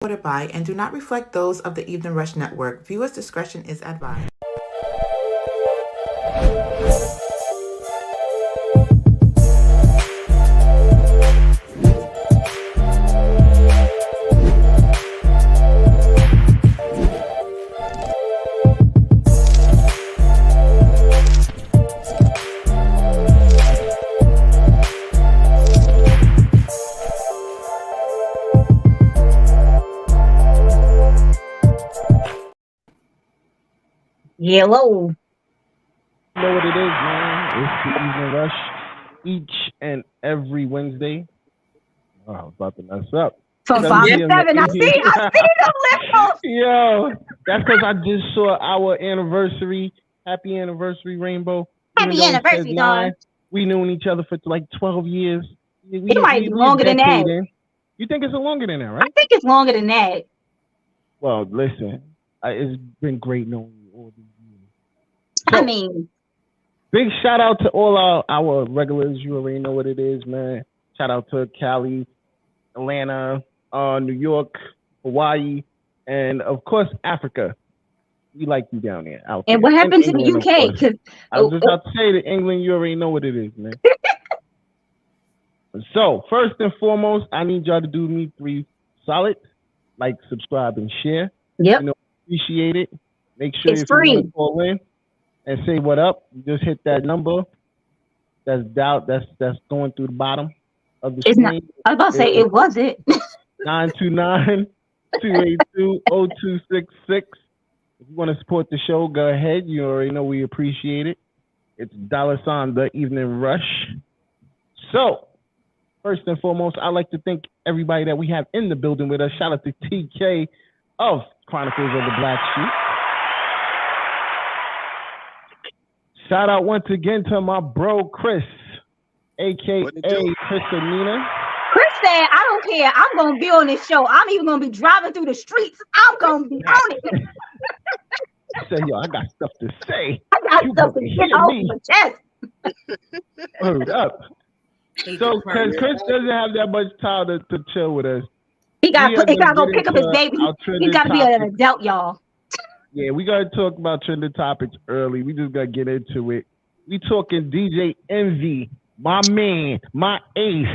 Supported by and do not reflect those of the Evening Rush Network. Viewers' discretion is advised. Hello. You know what it is, man. It's the Evening Rush each and every Wednesday. Oh, I was about to mess up. From 5 to 7. I see them lips. Yo, that's because I just saw our anniversary. Happy anniversary, Rainbow. Happy anniversary, dog. We known each other for like 12 years. It might be longer than that. You think it's longer than that, right? I think it's longer than that. Well, listen, it's been great knowing you all these years. So, I mean, big shout out to all our regulars. You already know what it is, man. Shout out to Cali, Atlanta, New York, Hawaii, and of course Africa. We like you down there. Out and there. what happened to the UK? Because I was just about to say that England, you already know what it is, man. So first and foremost, I need y'all to do me 3 solid, like, subscribe, and share. Yep. Appreciate it. Make sure it's if free. you want to call in and say what up, you just hit that number. That's going through the bottom of the screen. Not, I was about to say it wasn't. 929-282-0266. If you want to support the show, go ahead. You already know we appreciate it. It's $ the Evening Rush. So, first and foremost, I'd like to thank everybody that we have in the building with us. Shout out to TK of Chronicles of the Black Sheep. Shout out once again to my bro Chris, aka Chris Anina. Chris said, I don't care. I'm going to be on this show. I'm even going to be driving through the streets. I'm going to be on it. I said, yo, I got stuff to say. I got stuff to get off my chest. Hold up. So, Chris doesn't have that much time to chill with us. He got to go pick up his baby. He's got to be an adult, y'all. Yeah, we got to talk about trending topics early. We just got to get into it. We talking DJ Envy, my man, my ace,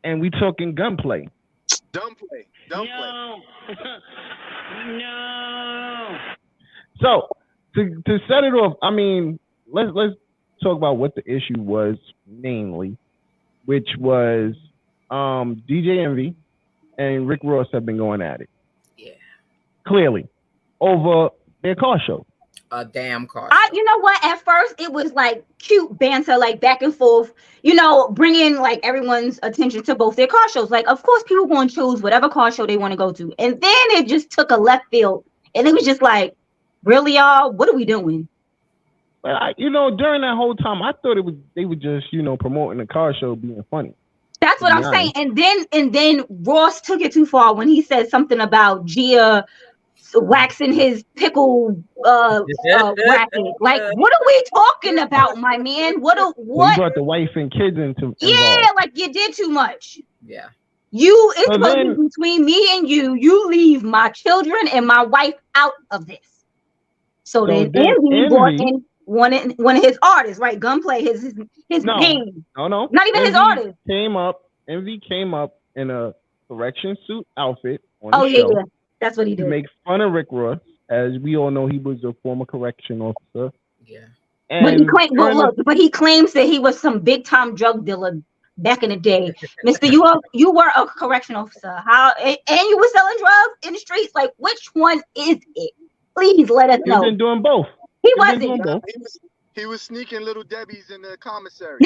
and we talking gunplay. Gunplay. No. No. So, to set it off, I mean, let's talk about what the issue was mainly, which was DJ Envy and Rick Ross have been going at it. Yeah. Clearly. Over their car show. A damn car. You know what? At first, it was like cute banter, like back and forth, bringing like everyone's attention to both their car shows. Like, of course, people going to choose whatever car show they want to go to. And then it just took a left field. And it was just like, really, y'all? What are we doing? Well, during that whole time, I thought they were just, promoting the car show being funny. That's what I'm saying. And then Ross took it too far when he said something about Gia waxing his pickle bracket. Like, what are we talking about, my man? What? You brought the wife and kids into like you did too much. Yeah. It's supposed to be between me and you. You leave my children and my wife out of this. So then Envy brought in one of his artists, right? Gunplay, his name. No. Not even his artist. Envy came up in a correction suit outfit on the show. Yeah. That's what he did. To make fun of Rick Ross, as we all know, he was a former correction officer. Yeah. But he claims that he was some big time drug dealer back in the day. Mister, you were a correction officer. And you were selling drugs in the streets. Like, which one is it? Please let us know. He's been doing both. He wasn't. He was sneaking little Debbie's in the commissary.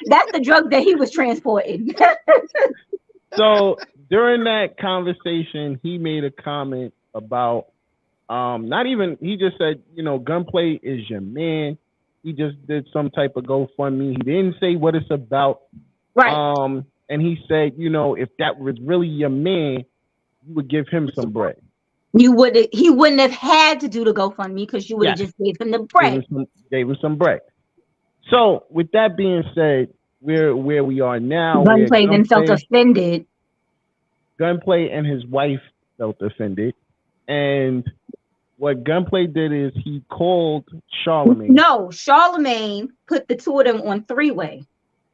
That's the drug that he was transporting. So during that conversation, he made a comment about he just said, Gunplay is your man. He just did some type of GoFundMe. He didn't say what it's about. Right. And he said, if that was really your man, you would give him some bread. He wouldn't have had to do the GoFundMe because you would have just gave him the bread. Gave him some bread. So with that being said, where we are now. Gunplay then felt offended. Gunplay and his wife felt offended, and what Gunplay did is he called Charlemagne. No, Charlemagne put the two of them on three-way.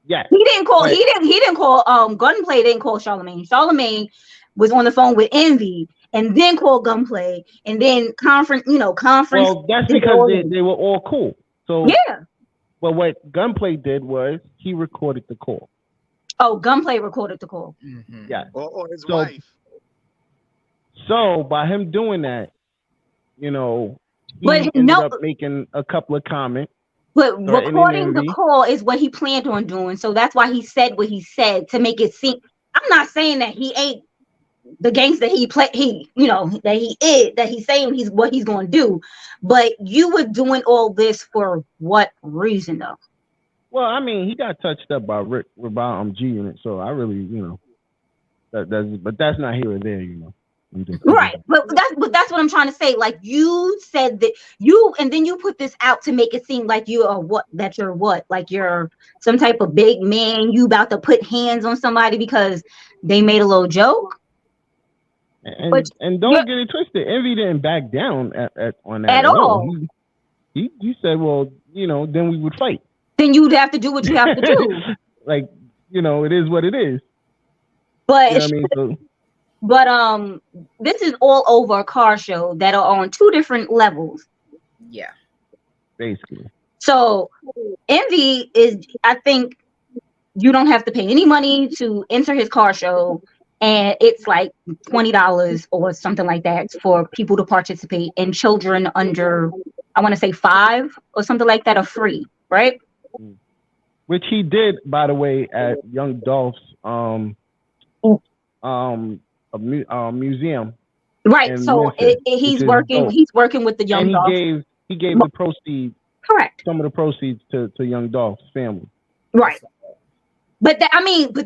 Yes. He didn't call. But, he didn't call. Gunplay didn't call Charlemagne. Charlemagne was on the phone with Envy, and then called Gunplay, and then conference. Well, that's because they were all cool. So yeah. But what Gunplay did was he recorded the call. Oh, Gunplay recorded the call. Mm-hmm. Yeah. Or his wife. So by him doing that, he But ended up making a couple of comments. But recording the call is what he planned on doing. So that's why he said what he said, to make it seem. I'm not saying that he ain't the gangster that he's saying he's what he's going to do. But you were doing all this for what reason, though? Well, I mean, he got touched up by Rick about G Unit, so I really, but that's not here or there, Right, but that's what I'm trying to say. Like, you said that and then you put this out to make it seem like you're like you're some type of big man. You about to put hands on somebody because they made a little joke. And don't get it twisted. Envy didn't back down on that at all. He said, well, then we would fight. Then you'd have to do what you have to do. Like, it is what it is. But you know what I mean? So, but this is all over a car show that are on two different levels. Yeah. Basically. So Envy is, I think you don't have to pay any money to enter his car show, and it's like $20 or something like that for people to participate, and children under, I want to say 5 or something like that, are free, right? Which he did, by the way, at Young Dolph's museum. Right. So he's working with the Young Dolph. And he gave the proceeds. Correct. Some of the proceeds to Young Dolph's family. Right. But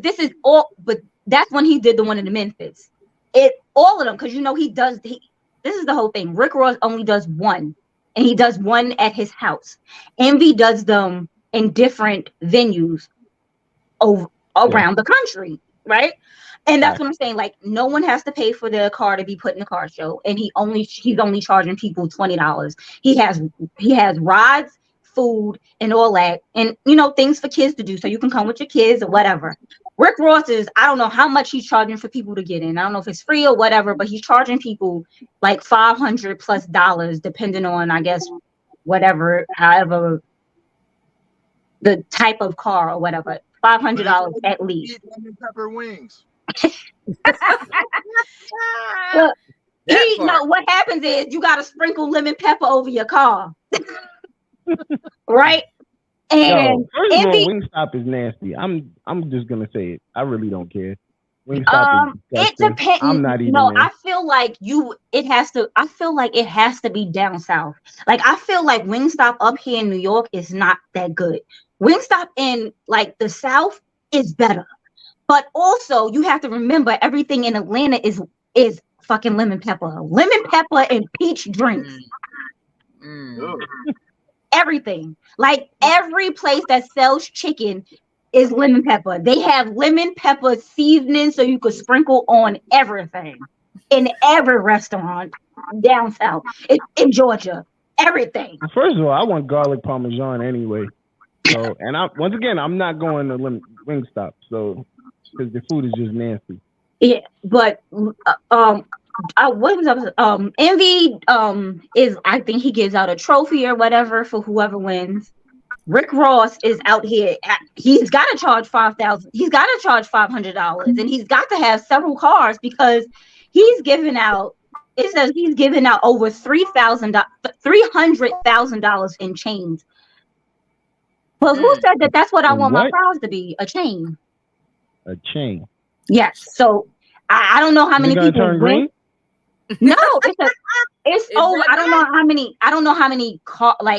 this is all. But that's when he did the one in the Memphis. All of them, because he does. This is the whole thing. Rick Ross only does one, and he does one at his house. Envy does them in different venues around the country, right? And that's what I'm saying. Like, no one has to pay for the car to be put in the car show, and he's only charging people $20. He has rides, food, and all that, and things for kids to do, so you can come with your kids or whatever. Rick Ross is, I don't know how much he's charging for people to get in. I don't know if it's free or whatever, but he's charging people like $500+ depending on, I guess, however the type of car or whatever. $500 at least. Lemon pepper wings. Well, what happens is you got to sprinkle lemon pepper over your car, right? And first of all, Wingstop is nasty. I'm just gonna say it. I really don't care. Wingstop is it depends. I'm not even. I feel like it has to be down south. Like, I feel like Wingstop up here in New York is not that good. Wingstop in like the South is better. But also, you have to remember, everything in Atlanta is fucking lemon pepper and peach drinks. Everything. Like, every place that sells chicken is lemon pepper. They have lemon pepper seasoning, so you could sprinkle on everything in every restaurant down south in Georgia. Everything. First of all, I want garlic parmesan anyway. So, and I'm not going to Wingstop. So. Because the food is just nasty. Yeah, but Envy is, I think he gives out a trophy or whatever for whoever wins. Rick Ross is out here. He's got to charge $5,000. He's got to charge $500, and he's got to have several cars because he's giving out. It says he's giving out over $300,000 in chains. Well, who said that? That's what I want my prize to be, a chain. A chain. Yes. So I don't know how many people turn green. No, it's I don't know how many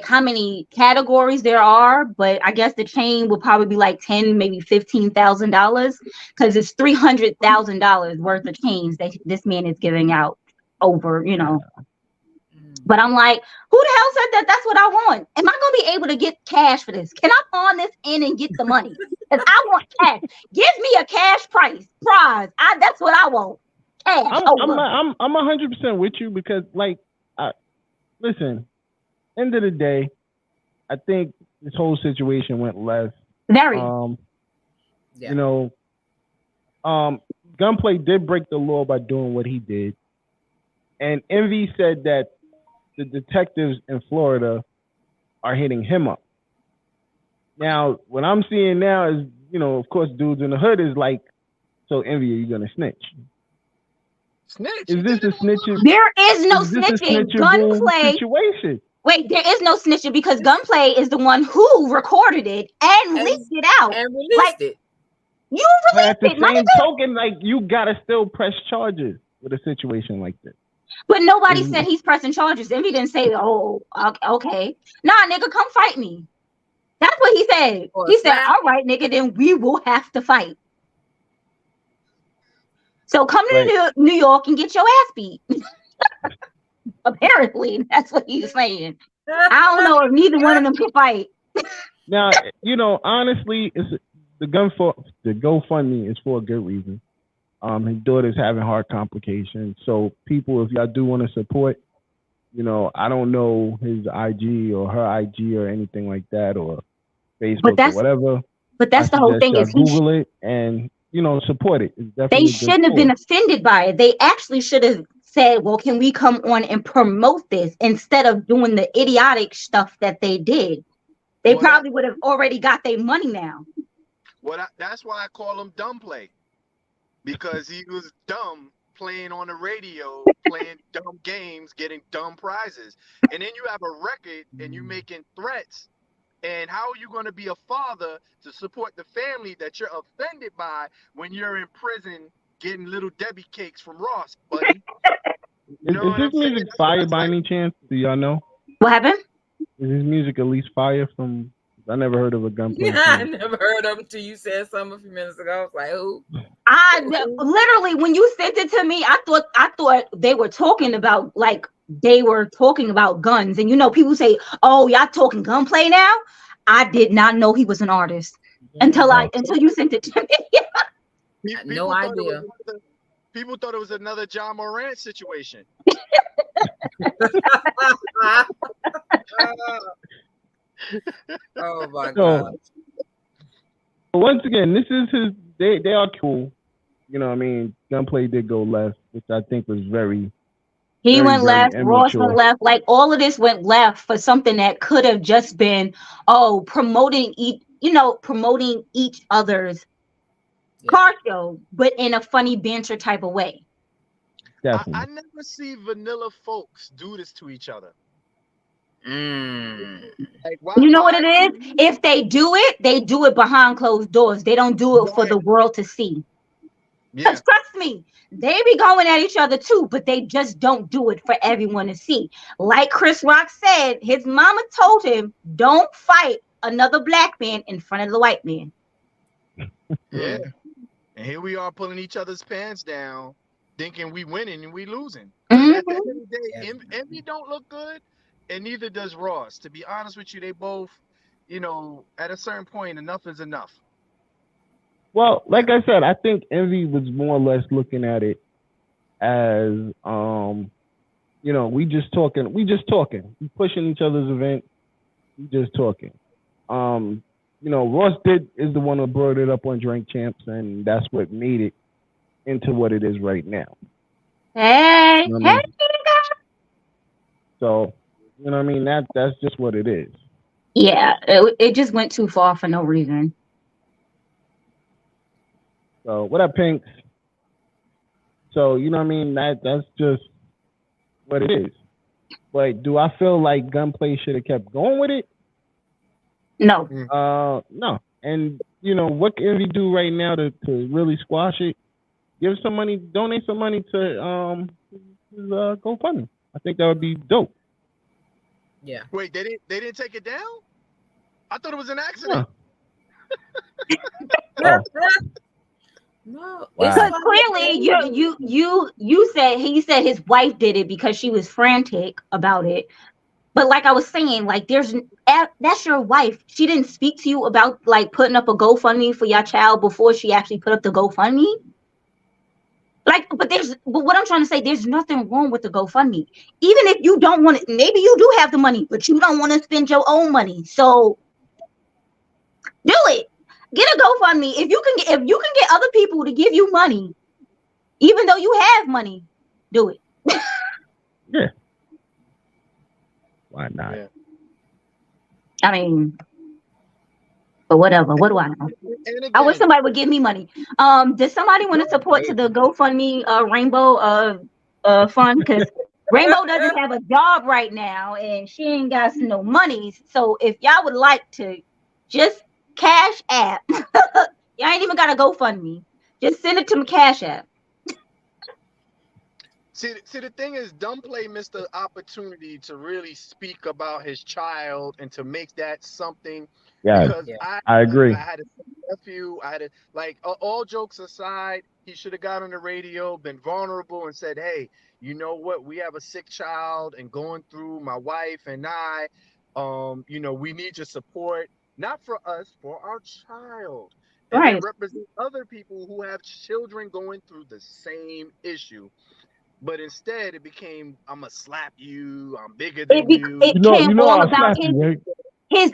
how many categories there are, but I guess the chain will probably be like $10,000, maybe $15,000, because it's $300,000 worth of chains that this man is giving out over, But I'm like, who the hell said that? That's what I want. Am I gonna be able to get cash for this? Can I pawn this in and get the money? Because I want cash. Give me a cash prize. That's what I want. trash. I'm 100% with you because, like, listen. End of the day, I think this whole situation went left. Very. You know, Gunplay did break the law by doing what he did, and Envy said that the detectives in Florida are hitting him up. Now, what I'm seeing now is, you know, of course, dudes in the hood is like, so Envy, are you gonna snitch? Snitch? Is this a snitching? There is no Is this a snitching. snitchable Gunplay. situation? Wait, there is no snitching because Gunplay is the one who recorded it and leaked it out. And released it. You But released at the it, my same nigga. token, like, you gotta still press charges with a situation like this. But nobody said he's pressing charges. Envy didn't say, oh, okay. Nah, nigga, come fight me. That's what he said. He said, all right, nigga, then we will have to fight. So come to New York and get your ass beat. Apparently, that's what he's saying. I don't know if neither one of them can fight. Now, you know, honestly, it's the GoFundMe is for a good reason. His daughter's having heart complications. So people, if y'all do want to support, you know, I don't know his IG or her IG or anything like that, or Facebook or whatever. But that's the whole thing. Is Google it and, you know, support it. It's definitely they shouldn't have been offended by it. They actually should have said, well, can we come on and promote this instead of doing the idiotic stuff that they did? They probably would have already got their money now. Well, that's why I call him Dumb Play. Because he was dumb playing on the radio, playing dumb games, getting dumb prizes. And then you have a record and you making threats. And how are you going to be a father to support the family that you're offended by when you're in prison getting little Debbie cakes from Ross, buddy? Is this music fire by any chance? Do y'all know? What happened? Is his music at least fire from... I never heard of a Gunplay. Yeah, I never heard of him until you said something a few minutes ago. I was like, who? I literally, when you sent it to me, I thought they were talking about guns. And you know, people say, "Oh, y'all talking Gunplay now?" I did not know he was an artist until you sent it to me. No idea. People thought it was another John Moran situation. Oh my God. Once again, this is his. They are cool. You know what I mean? Gunplay did go left, which I think was very. He went left. Ross went left. Like all of this went left for something that could have just been, promoting each other's car show, but in a funny banter type of way. Definitely. I never see vanilla folks do this to each other. Like, you know what it is? If they do it behind closed doors. They don't do it for the world to see. Because trust me, they be going at each other too, but they just don't do it for everyone to see. Like Chris Rock said, his mama told him, don't fight another black man in front of the white man. Yeah. And here we are pulling each other's pants down, thinking we winning and we losing. Mm-hmm. At the end of the day, Envy don't look good. And neither does Ross. To be honest with you, they both, you know, at a certain point, enough is enough. Well, like I said, I think Envy was more or less looking at it as, you know, we just talking. We pushing each other's event. We just talking. You know, Ross is the one who brought it up on Drink Champs, and that's what made it into what it is right now. Hey, you know hey. So. You know what I mean? That's just what it is. Yeah, it just went too far for no reason. So what up, Pinks? So you know what I mean? That's just what it is. But do I feel like Gunplay should have kept going with it? No. No. And you know what can we do right now to really squash it? Give some money, donate some money to GoFundMe. I think that would be dope. Yeah. Wait, they didn't take it down? I thought it was an accident. No. Because clearly you said he said his wife did it because she was frantic about it. But like I was saying, like that's your wife. She didn't speak to you about like putting up a GoFundMe for your child before she actually put up the GoFundMe. Like, but what I'm trying to say, there's nothing wrong with the GoFundMe. Even if you don't want it, maybe you do have the money, but you don't want to spend your own money. So do it. Get a GoFundMe. If you can get other people to give you money, even though you have money, do it. Yeah. Why not? Yeah. I mean, but whatever. What do I know? And I wish again, somebody would give me money. Does somebody want to support to the GoFundMe Rainbow fund? Because Rainbow doesn't have a job right now and she ain't got no money. So if y'all would like to just Cash App, y'all ain't even got to GoFundMe. Just send it to my Cash App. see, the thing is, Dumbplay missed the opportunity to really speak about his child and to make that something. Yeah, Because I agree. I had a nephew. I had a, like, all jokes aside, he should have got on the radio, been vulnerable, and said, "Hey, you know what? We have a sick child, and going through my wife and I, we need your support, not for us, for our child." And then Right. represent other people who have children going through the same issue. But instead, it became, "I'm gonna slap you. I'm bigger than you." It came all I'll about slap you, right? his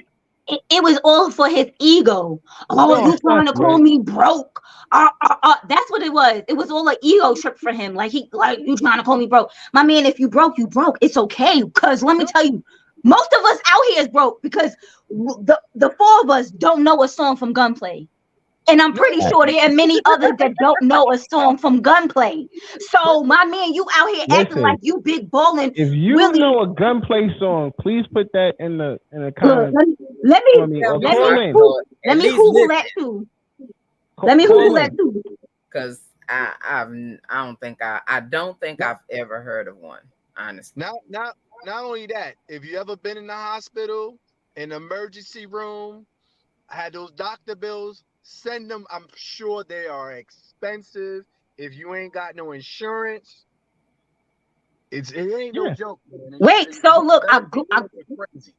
it was all for his ego. Oh, I'll you slap trying to you, call right? me broke? That's what it was. It was all an ego trip for him. Like you trying to call me broke. My man, if you broke, you broke. It's okay. Because let me tell you, most of us out here is broke because the four of us don't know a song from Gunplay. And I'm pretty sure there are many others that don't know a song from Gunplay. So my man, you out here acting Listen, like you big ballin'. if you Willie, know a Gunplay song, please put that in the look, comments let for me, me or let call me in. Google, let At me least Google listen, that too. Let me Call Google that in. too. because I don't think I've ever heard of one. Honestly, Not only that, if you ever been in the hospital, in the emergency room, had those doctor bills, send them. I'm sure they are expensive. If you ain't got no insurance, it ain't no Yeah. joke, man. Wait, so look, Crazy.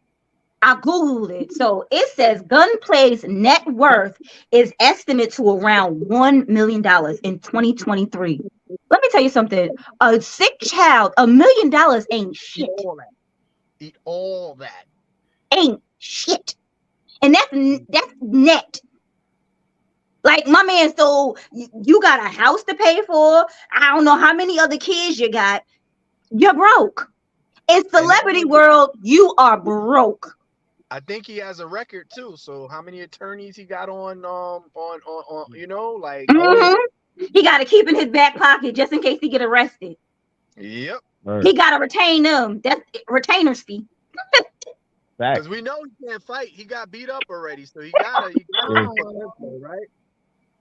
I Googled it. So it says Gunplay's net worth is estimated to around $1 million in 2023. Let me tell you something. A sick child, $1 million ain't Eat shit. all that. Eat all that. Ain't shit. And that's net. Like my man, so you got a house to pay for. I don't know how many other kids you got. You're broke. In celebrity world, you are broke. I think he has a record too. So how many attorneys he got on like Mm-hmm. He got to keep in his back pocket just in case he get arrested. Yep. Right. He got to retain them. That's retainer's fee. Because we know he can't fight. He got beat up already, so he gotta right?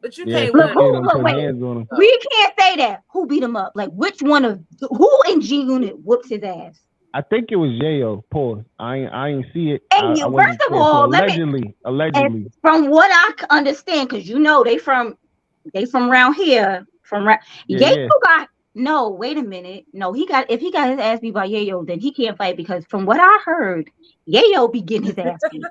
but you Yeah, can't Look, win. look, wait. hands on him. We can't say that. Who beat him up? Like which one of who in G Unit whoops his ass? I think it was Yayo. Pause. I ain't see it. And I wasn't first of sure. So all, allegedly. and from what I understand, because they from around here, Yayo got no. Wait a minute, no, if he got his ass beat by Yayo, then he can't fight because from what I heard, Yayo be getting his ass beat.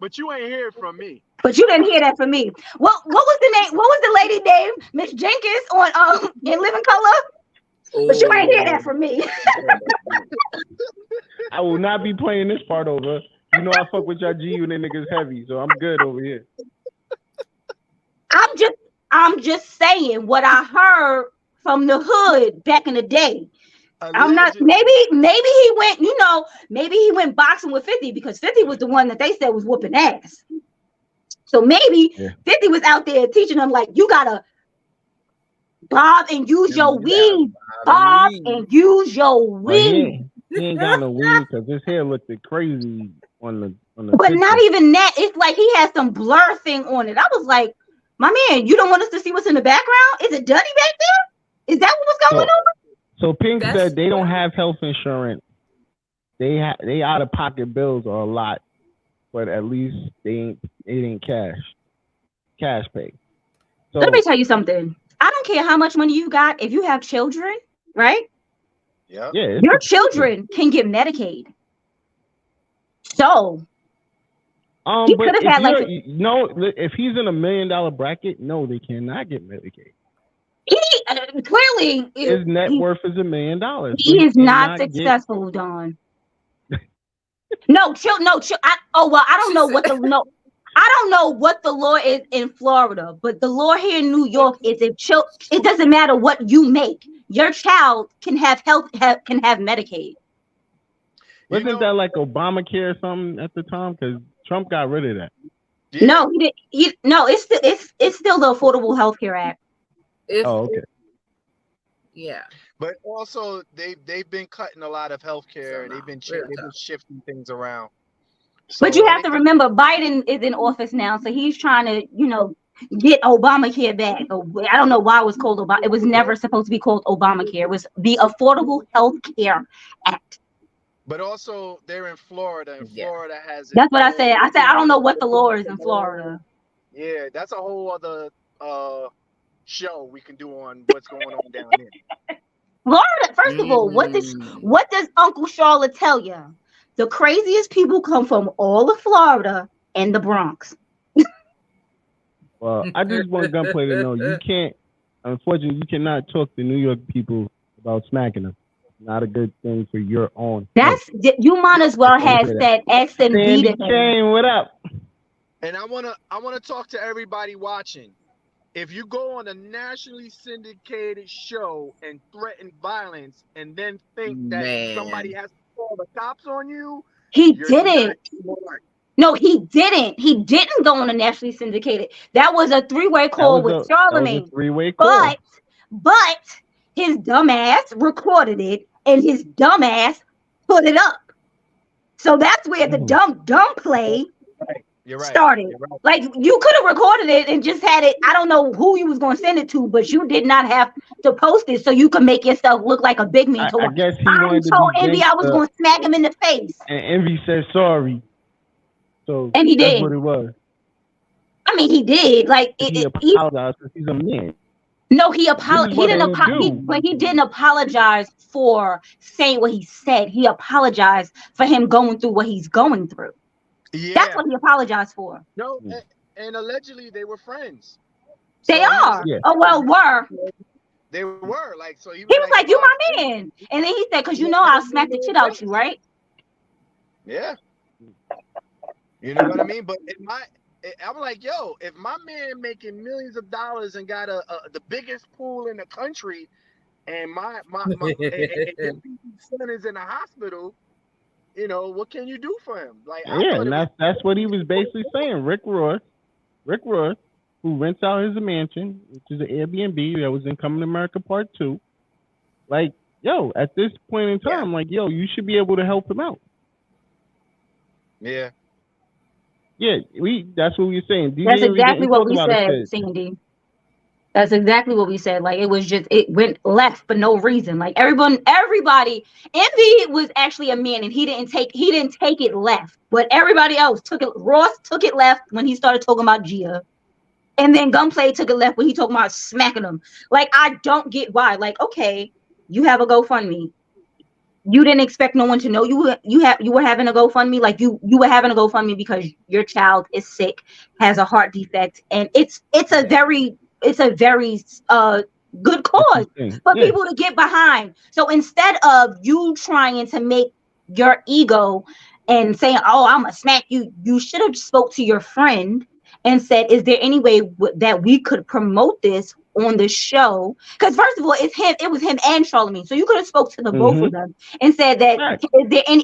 But you ain't hear from me. But you didn't hear that from me. What was the name? What was the lady name? Miss Jenkins on in Living Color. But you ain't hear that from me. I will not be playing this part over. You know I fuck with y'all G Unit niggas heavy, so I'm good over here. I'm just saying what I heard from the hood back in the day. I'm not. Maybe he went. Maybe he went boxing with 50 because 50 was the one that they said was whooping ass. So maybe 50 was out there teaching them like you gotta bob and use your weave. Bob and use your weave. He ain't got no weave because his hair looked crazy on the. But picture. not even that. It's like he has some blur thing on it. I was like, my man, you don't want us to see what's in the background? Is it dirty back there? Is that what's going on? So Pink said they don't have health insurance. They out of pocket bills are a lot, but at least it ain't cash pay. So let me tell you something. I don't care how much money you got. If you have children, right? Yeah. Your children can get Medicaid. So he but could have had if he's in $1 million bracket, no, they cannot get Medicaid. Clearly, His net worth is $1 million. So he is not cannot get. successful, Don. No, chill. I don't She know said, what the no. I don't know what the law is in Florida, but the law here in New York is it doesn't matter what you make. Your child can have can have Medicaid. You Wasn't know, that like Obamacare or something at the time? Because Trump got rid of that. yeah, No, he didn't. No, it's still the Affordable Health Care Act. if Oh, okay. yeah, but also they've been cutting a lot of healthcare. So no, They've been real they've been tough. shifting things around. But So you and have to remember, Biden is in office now, so he's trying to, get Obamacare back. I don't know why it was called Obama. It was never supposed to be called Obamacare. It was the Affordable Health Care Act. but also they're in Florida, and Yeah. Florida has its That's what I said. own. I said I don't know what the law is in Florida. Yeah, that's a whole other show we can do on what's going on down there. Florida, first of all, what Mm. does Uncle Charlotte tell you? The craziest people come from all of Florida and the Bronx. Well, I just want Gunplay to know you can't. Unfortunately, you cannot talk to New York people about smacking them. Not a good thing for your own. That's you might as well have said X and B Sandy to him. Kane, what up? And I wanna talk to everybody watching. If you go on a nationally syndicated show and threaten violence, and then think that somebody Man. has to call the cops on you, He you're not didn't. smart. No, he didn't. He didn't go on a nationally syndicated. That was a three-way call with That was Charlemagne. a three-way call. But his dumbass recorded it, and his dumbass put it up. So that's where the dumb play You're right. started. You're right. Like you could have recorded it and just had it. I don't know who you was going to send it to, but you did not have to post it so you could make yourself look like a big mean. I guess he I wanted to told be Envy I was gangsta, going to smack him in the face, and Envy said sorry. So and he that's did. what it was. I mean, he did. Like He apologized because he's a man. no, he This is what men do. but he didn't apologize for saying what he said. He apologized for him going through what he's going through. Yeah. That's what he apologized for. No, and allegedly they were friends. They are. Yeah. Oh well, were. They were like so. He was like, "You my man," and then he said, "Cause you know I'll smack the shit out you, right?" Yeah. You know what I mean? But I'm like, yo, if my man making millions of dollars and got the biggest pool in the country, and my son is in the hospital, what can you do for him? Like, Yeah, and that's what he was basically saying. Rick Ross, who rents out his mansion, which is an Airbnb that was in Coming to America Part 2. Like, yo, at this point in time, like, yo, you should be able to help him out. Yeah. Yeah, that's what we were saying. That's exactly what we said, Sandy. That's exactly what we said. Like it went left for no reason. Like everybody, Envy was actually a man, and he didn't take it left, but everybody else took it. Ross took it left when he started talking about Gia, and then Gunplay took it left when he talking about smacking him. Like I don't get why. Like okay, you have a GoFundMe. You didn't expect no one to know you were having a GoFundMe. Like you were having a GoFundMe because your child is sick, has a heart defect, and it's a very good cause for people to get behind. So instead of you trying to make your ego and saying, "Oh, I'm gonna smack you," you should have spoke to your friend and said, "Is there any way that we could promote this on the show?" Because first of all, it was him and Charlemagne. So you could have spoke to the both of them and said that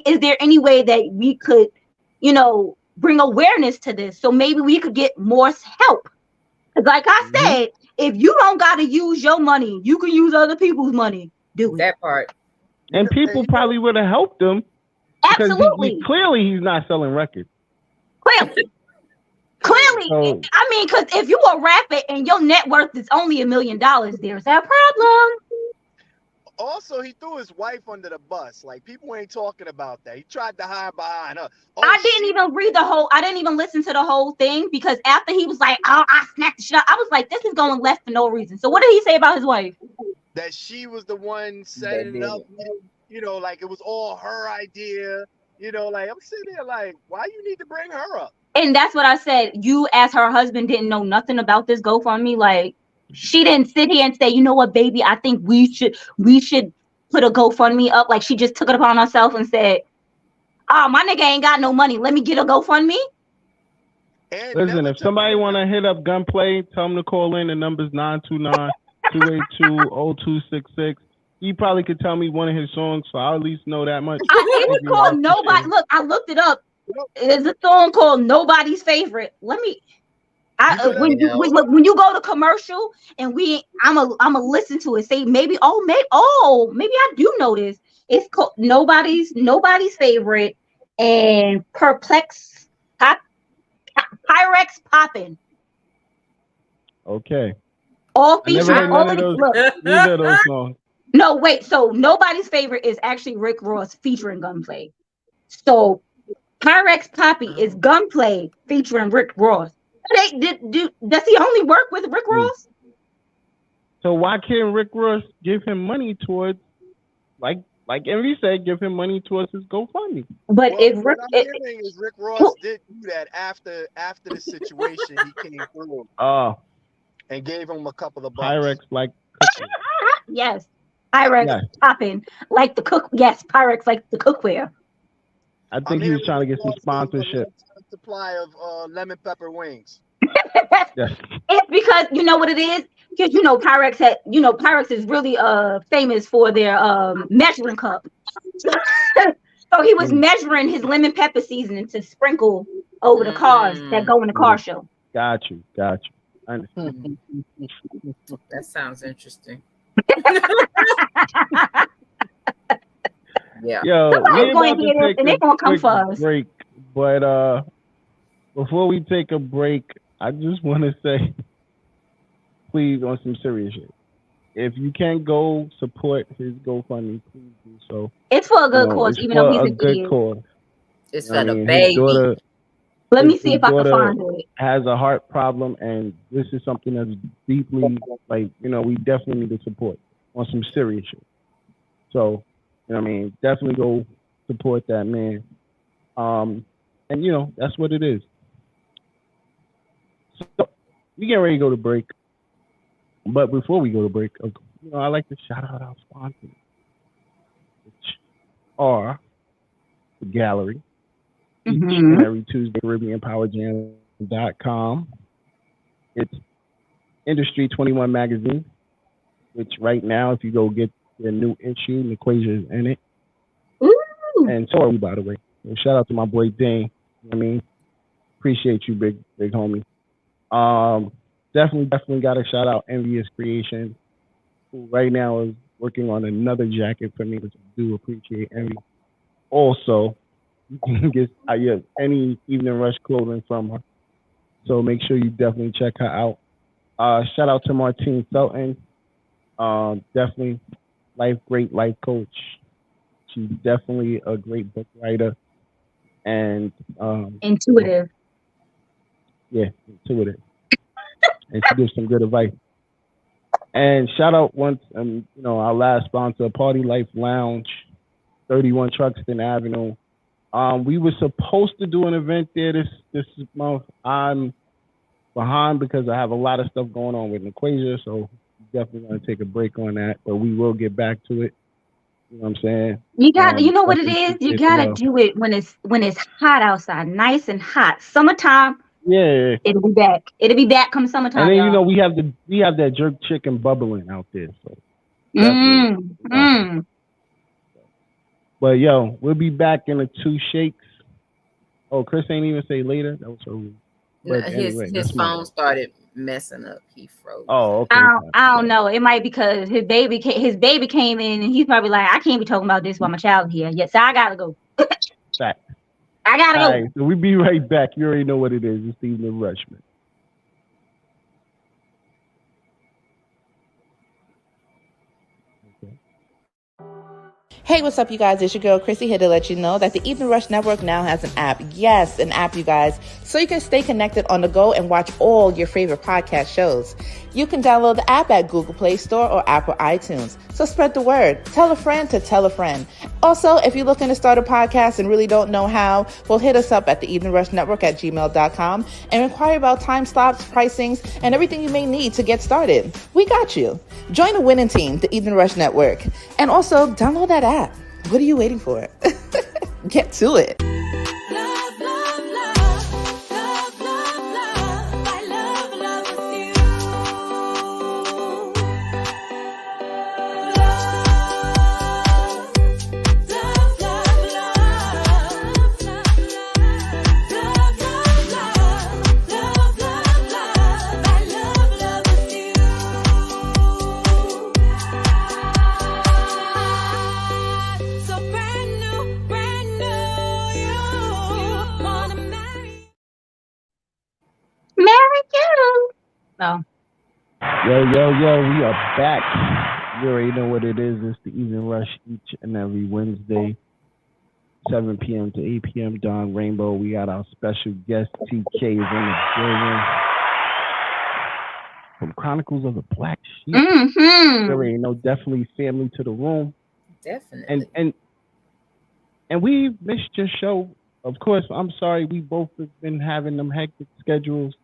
is there any way that we could, bring awareness to this so maybe we could get more help. Because like I said, if you don't gotta use your money, you can use other people's money. Do it. That part. And people probably would have helped him. Absolutely. Clearly he's not selling records. Clearly, I mean, because if you a rapper and your net worth is only $1 million, there's that problem. Also, he threw his wife under the bus. Like people ain't talking about that. He tried to hide behind her. I didn't even read I didn't even listen to the whole thing because after he was like, "Oh, I smacked the shit out," I was like, "This is going left for no reason." So what did he say about his wife? That she was the one setting it up. Like it was all her idea. Like I'm sitting there like, why you need to bring her up? And that's what I said. You, as her husband, didn't know nothing about this GoFundMe. Like, She didn't sit here and say, you know what, baby, I think we should put a GoFundMe up. Like she just took it upon herself and said, "Oh, my nigga ain't got no money. Let me get a GoFundMe." And Listen, never if somebody want to hit up Gunplay, tell them to call in. The number's 929-282-0266. He probably could tell me one of his songs, so I'll at least know that much. It's called Nobody. Look, I looked it up. There's a song called Nobody's Favorite. Let me. When you go to commercial and I'ma listen to it. Say maybe maybe I do know this. It's called Nobody's Favorite and Pyrex Poppin'. Okay. All featuring all of those songs. No, wait. So Nobody's Favorite is actually Rick Ross featuring Gunplay. So Pyrex Poppy is Gunplay featuring Rick Ross. Does he only work with Rick Ross? So why can't Rick Ross give him money towards, like Envy said, give him money towards his GoFundMe? But what I'm hearing is Rick Ross did do that after the situation. He came through and gave him a couple of bucks. Pyrex like yes, Pyrex Poppin' like the cook. Yes, Pyrex like the cookware. I think he was trying to get some sponsorship. Supply of lemon pepper wings. Yes. It's because you know what it is. Because Pyrex is really famous for their measuring cup. So he was measuring his lemon pepper seasoning to sprinkle over the cars that go in the car show. Got you. I understand. That sounds interesting. Yeah. Yo, we're going to hear this and they're going to come for us. Break, but before we take a break, I just want to say, please, on some serious shit, if you can go support his GoFundMe, please do so. It's for a good cause, even though he's a good cause. It's for the baby. Let me see if I can find it. Has a heart problem, and this is something that's deeply, we definitely need to support on some serious shit. So, definitely go support that man. And that's what it is. So we get ready to go to break. But before we go to break, I like to shout out our sponsors, which are the Gallery. Each and every Tuesday, CaribbeanPowerJam.com. It's Industry 21 magazine, which right now, if you go get their new issue, Equation is in it. Ooh. And so are we, by the way. So shout out to my boy Dane. Appreciate you, big homie. Definitely got to shout out Envious Creations, who right now is working on another jacket for me, which I do appreciate. Envy. Also, you can get any Evening Rush clothing from her. So make sure you definitely check her out. Shout out to Martine Felton. Definitely great life coach. She's definitely a great book writer and intuitive. Yeah, intuitive. And she gives some good advice. And shout out once, our last sponsor, Party Life Lounge, 31 Truxton Avenue. We were supposed to do an event there this month. I'm behind because I have a lot of stuff going on with Equasia, so definitely going to take a break on that. But we will get back to it. You know what I'm saying? You got, you know what it is. You gotta do it when it's hot outside, nice and hot. Summertime. Yeah. It'll be back. It'll be back come summertime. And then we have that jerk chicken bubbling out there. So. But yo, we'll be back in the 2 shakes. Oh, Chris ain't even say later. That was so rude. But his phone started messing up. He froze. Oh, okay. I don't know. It might be because his baby came in and he's probably like, I can't be talking about this while my child here. Yes, I gotta go. Fact. I gotta go. Right, so we'll be right back. You already know what it is. It's Evening Rush, man. Hey, what's up, you guys? It's your girl, Chrissy, here to let you know that the Evening Rush Network now has an app. Yes, an app, you guys. So you can stay connected on the go and watch all your favorite podcast shows. You can download the app at Google Play Store or Apple iTunes. So spread the word. Tell a friend to tell a friend. Also, if you're looking to start a podcast and really don't know how, well, hit us up at the Evening Rush Network at gmail.com and inquire about time slots, pricings, and everything you may need to get started. We got you. Join the winning team, the Evening Rush Network. And also, download that app. What are you waiting for? Get to it. No. Yo, we are back. You already know what it is. It's the Evening Rush each and every Wednesday, 7 p.m. to 8 p.m. Don Rainbow. We got our special guest, TK, is in the building. From Chronicles of the Black Sheep. Mm-hmm. You already know, definitely family to the room. Definitely. And we missed your show. Of course, I'm sorry. We both have been having them hectic schedules.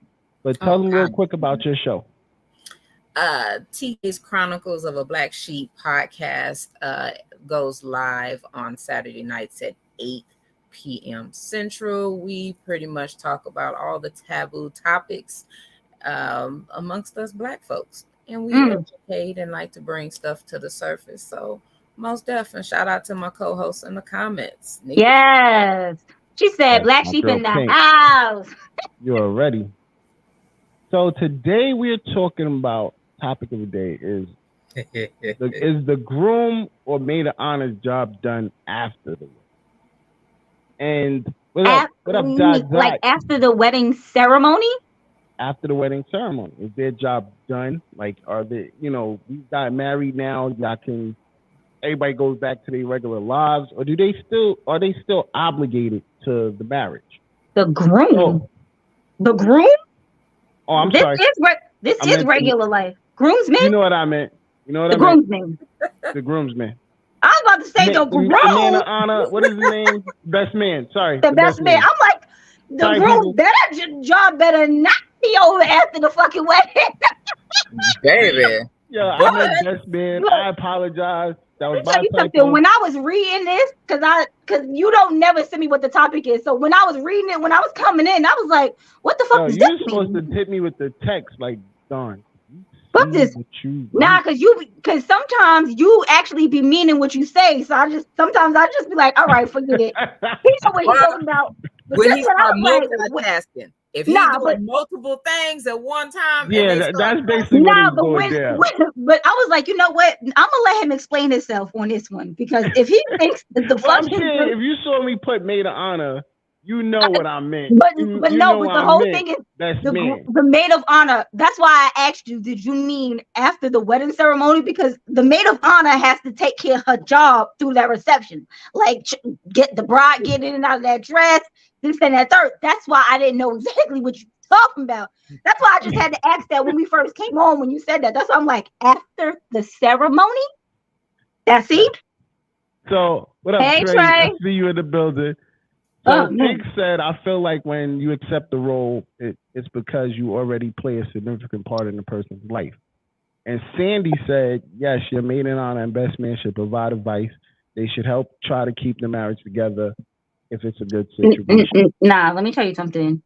But tell them real quick about your show. TK's Chronicles of a Black Sheep podcast goes live on Saturday nights at 8 p.m. Central. We pretty much talk about all the taboo topics amongst us Black folks. And we educate and like to bring stuff to the surface. So most definitely, shout out to my co-hosts in the comments. Yes. She said Black Sheep in the house. You're already. So today we're talking about, topic of the day is the groom or maid of honor's job done after the wedding? And what up, Dot? Like after the wedding ceremony? After the wedding ceremony. Is their job done? Like, are they, we got married now, everybody goes back to their regular lives, or are they still obligated to the marriage? The groom? The groom? Oh, I'm sorry. This is regular life. Groomsman? You know what I meant. Groomsman. The groomsman. I was about to say the groom. The man of honor. What is his name? Best man. Sorry. The best man. I'm like, the groom job better not be over after the fucking wedding. Baby. Yeah, I meant best man. I apologize. That was tell you something. When I was reading this, because you don't never send me what the topic is. So when I was reading it, when I was coming in, I was like, "What the fuck is this?" You're supposed to hit me with the text, like, darn. Fuck this. Nah, because sometimes you actually be meaning what you say. So sometimes I just be like, "All right, forget it." He's what he's talking about. When he's multitasking. If he's doing multiple things at one time, that's basically what he's doing there. But I was like, you know what? I'm gonna let him explain himself on this one, because if he thinks that the fuck, if you saw me put maid of honor, you know what I meant. But the whole thing is the maid of honor. That's why I asked you, did you mean after the wedding ceremony? Because the maid of honor has to take care of her job through that reception, like get the bride get in and out of that dress. This and that third. That's why I didn't know exactly what you're talking about. That's why I just had to ask that when we first came on, when you said that. That's why I'm like, after the ceremony? That's it? So, what up, hey, Trey? I see you in the building. So, Nick said, I feel like when you accept the role, it's because you already play a significant part in the person's life. And Sandy said, yes, your maid of honor and best man should provide advice. They should help try to keep the marriage together if it's a good situation. Nah, let me tell you something.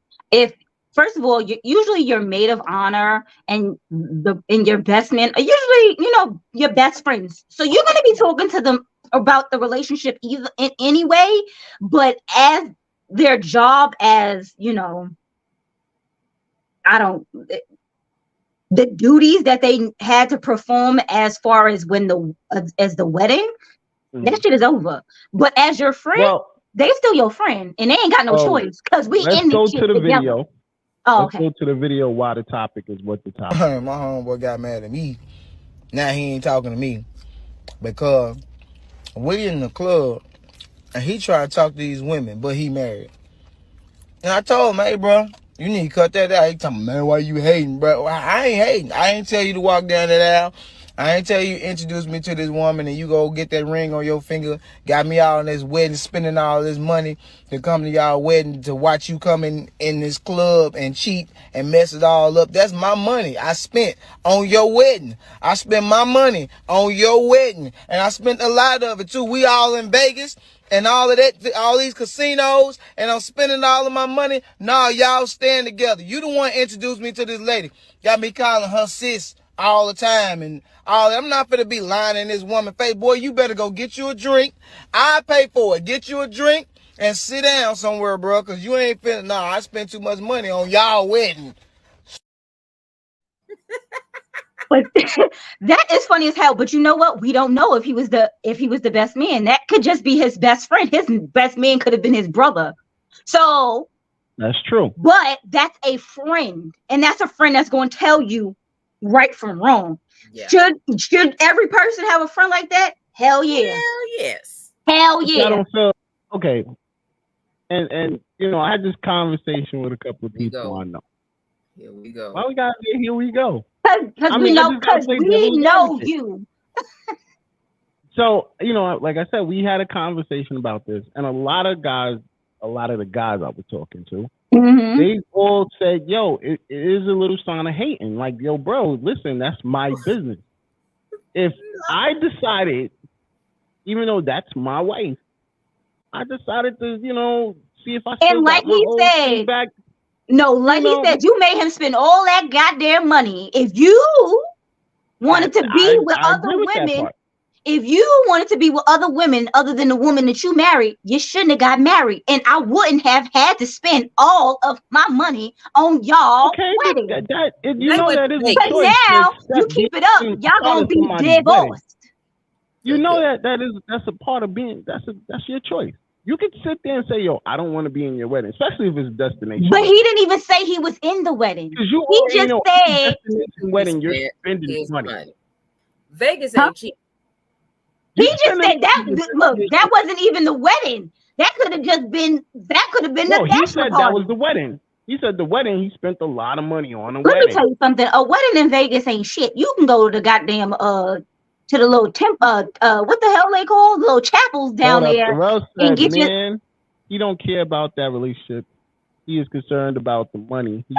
First of all, usually your maid of honor and your best man are usually, your best friends. So you're going to be talking to them about the relationship either in any way, but as their job as, the duties that they had to perform as far as as the wedding, that shit is over. But as your friend, they still your friend, and they ain't got no choice, because we in this shit together. Video. Oh, let's go to the video why the topic is what the topic is. My homeboy got mad at me. Now he ain't talking to me because we in the club and he tried to talk to these women, but he married. And I told him, hey, bro, you need to cut that out. He talking, man, why you hating, bro? I ain't hating. I ain't tell you to walk down that aisle. I ain't tell you introduce me to this woman and you go get that ring on your finger, got me out on this wedding, spending all this money to come to y'all wedding to watch you come in this club and cheat and mess it all up. That's my money I spent on your wedding. I spent my money on your wedding, and I spent a lot of it too. We all in Vegas and all of that, all these casinos, and I'm spending all of my money. Nah, y'all stand together. You the one introduced me to this lady. Got me calling her sis all the time and all. I'm not gonna be lying in this woman's face. Boy, you better go get you a drink. I pay for it. Get you a drink and sit down somewhere, bro, because you ain't finna. Nah, I spent too much money on y'all wedding. But that is funny as hell. But you know what? We don't know if he was the best man. That could just be his best friend. His best man could have been his brother. So That's true. But that's a friend, and that's a friend that's going to tell you right from wrong. Yeah. Should every person have a friend like that? Hell yeah. Hell yes. Hell yeah. I don't feel okay. And you know, I had this conversation with a couple of people I know. Here we go. Why we got here we go? Because we know you. So, you know, like I said, we had a conversation about this, and a lot of the guys I was talking to, they all said, yo, it is a little sign of hating. Like, yo, bro, listen, that's my business. If I decided, even though that's my wife, I decided to, you know, see if I still and like got my old said, back. No, like he said, you made him spend all that goddamn money. If you wanted to be with other women, if you wanted to be with other women other than the woman that you married, you shouldn't have got married. And I wouldn't have had to spend all of my money on y'all wedding. That is a choice. Now you keep it up, y'all gonna be divorced. You know that's a part of being that's your choice. You could sit there and say, yo, I don't want to be in your wedding, especially if it's a destination. But he didn't even say he was in the wedding. He just said wedding, you're spending money. Vegas ain't cheap. He just said that. Look, that wasn't even the wedding. That could have just been. That could have been the. He said that was the wedding. He said the wedding. He spent a lot of money on a wedding. Let me tell you something. A wedding in Vegas ain't shit. You can go to the goddamn to the little what the hell they call little chapels down there and get man, he don't care about that relationship. He is concerned about the money. He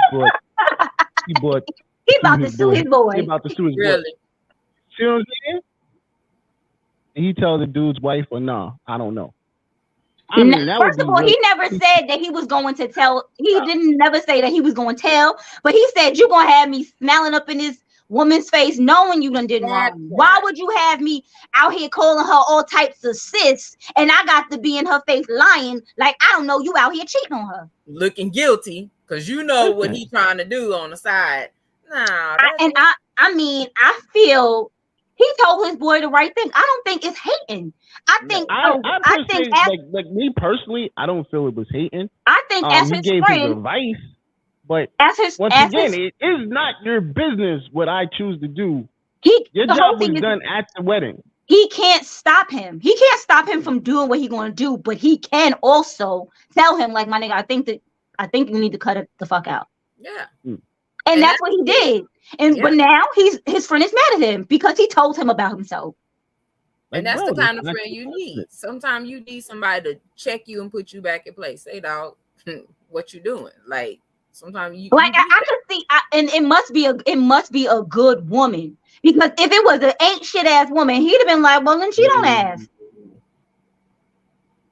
about to sue his boy. He about to sue his boy. See what I'm saying? And he tells the dude's wife, or no, I don't know. I mean, first of all, he never said that he was going to tell. He didn't never say that he was going to tell, but he said you're gonna have me smiling up in this woman's face knowing you done did wrong. Why would you have me out here calling her all types of sis and I got to be in her face lying like I don't know you out here cheating on her, looking guilty because you know what he's trying to do on the side. I mean I feel he told his boy the right thing. I don't think it's hating. I think like me personally, I don't feel it was hating. I think as his gave friend, his advice. But it is not your business what I choose to do. Your job was done at the wedding. He can't stop him. He can't stop him from doing what he's going to do, but he can also tell him, like, my nigga, I think you need to cut it the fuck out. Yeah. And that's what he did. But now his friend is mad at him because he told him about himself. And that's the kind of friend you need. Sometimes you need somebody to check you and put you back in place. Say, dog, what you doing? Like, sometimes you like I could see, and it must be a good woman, because if it was an ain't shit ass woman, he'd have been like, well, then she don't ask.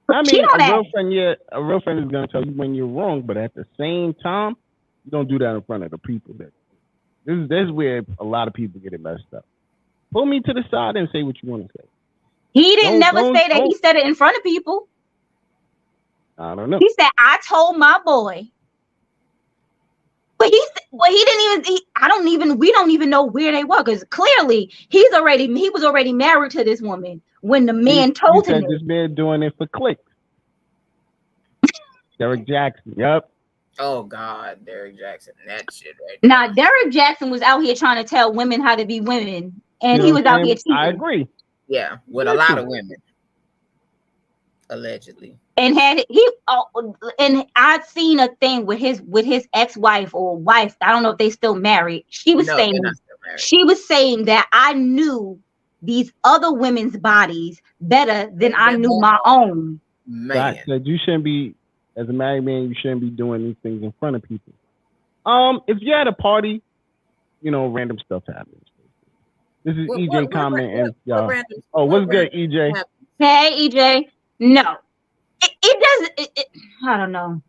I mean, a real friend is gonna tell you when you're wrong, but at the same time, you don't do that in front of the people. This is where a lot of people get it messed up. Pull me to the side and say what you want to say. He didn't never say that. He said it in front of people. I don't know. He said, I told my boy. But he didn't even, we don't even know where they were, because clearly he was already married to this woman when the man told him. This man doing it for clicks. Derek Jackson, yep. Oh God, Derek Jackson, that shit right there. Now, Derek Jackson was out here trying to tell women how to be women, and he was out here cheating. I agree. Yeah, with a lot of women, allegedly. And I'd seen a thing with his ex-wife or wife. I don't know if they still married. She was saying She was saying that I knew these other women's bodies better than I knew my own. Man, that you shouldn't be, as a married man, you shouldn't be doing these things in front of people. If you're at a party, random stuff happens. This is EJ commenting, y'all. Oh, what's good, EJ? Hey, EJ. No, it doesn't. I don't know.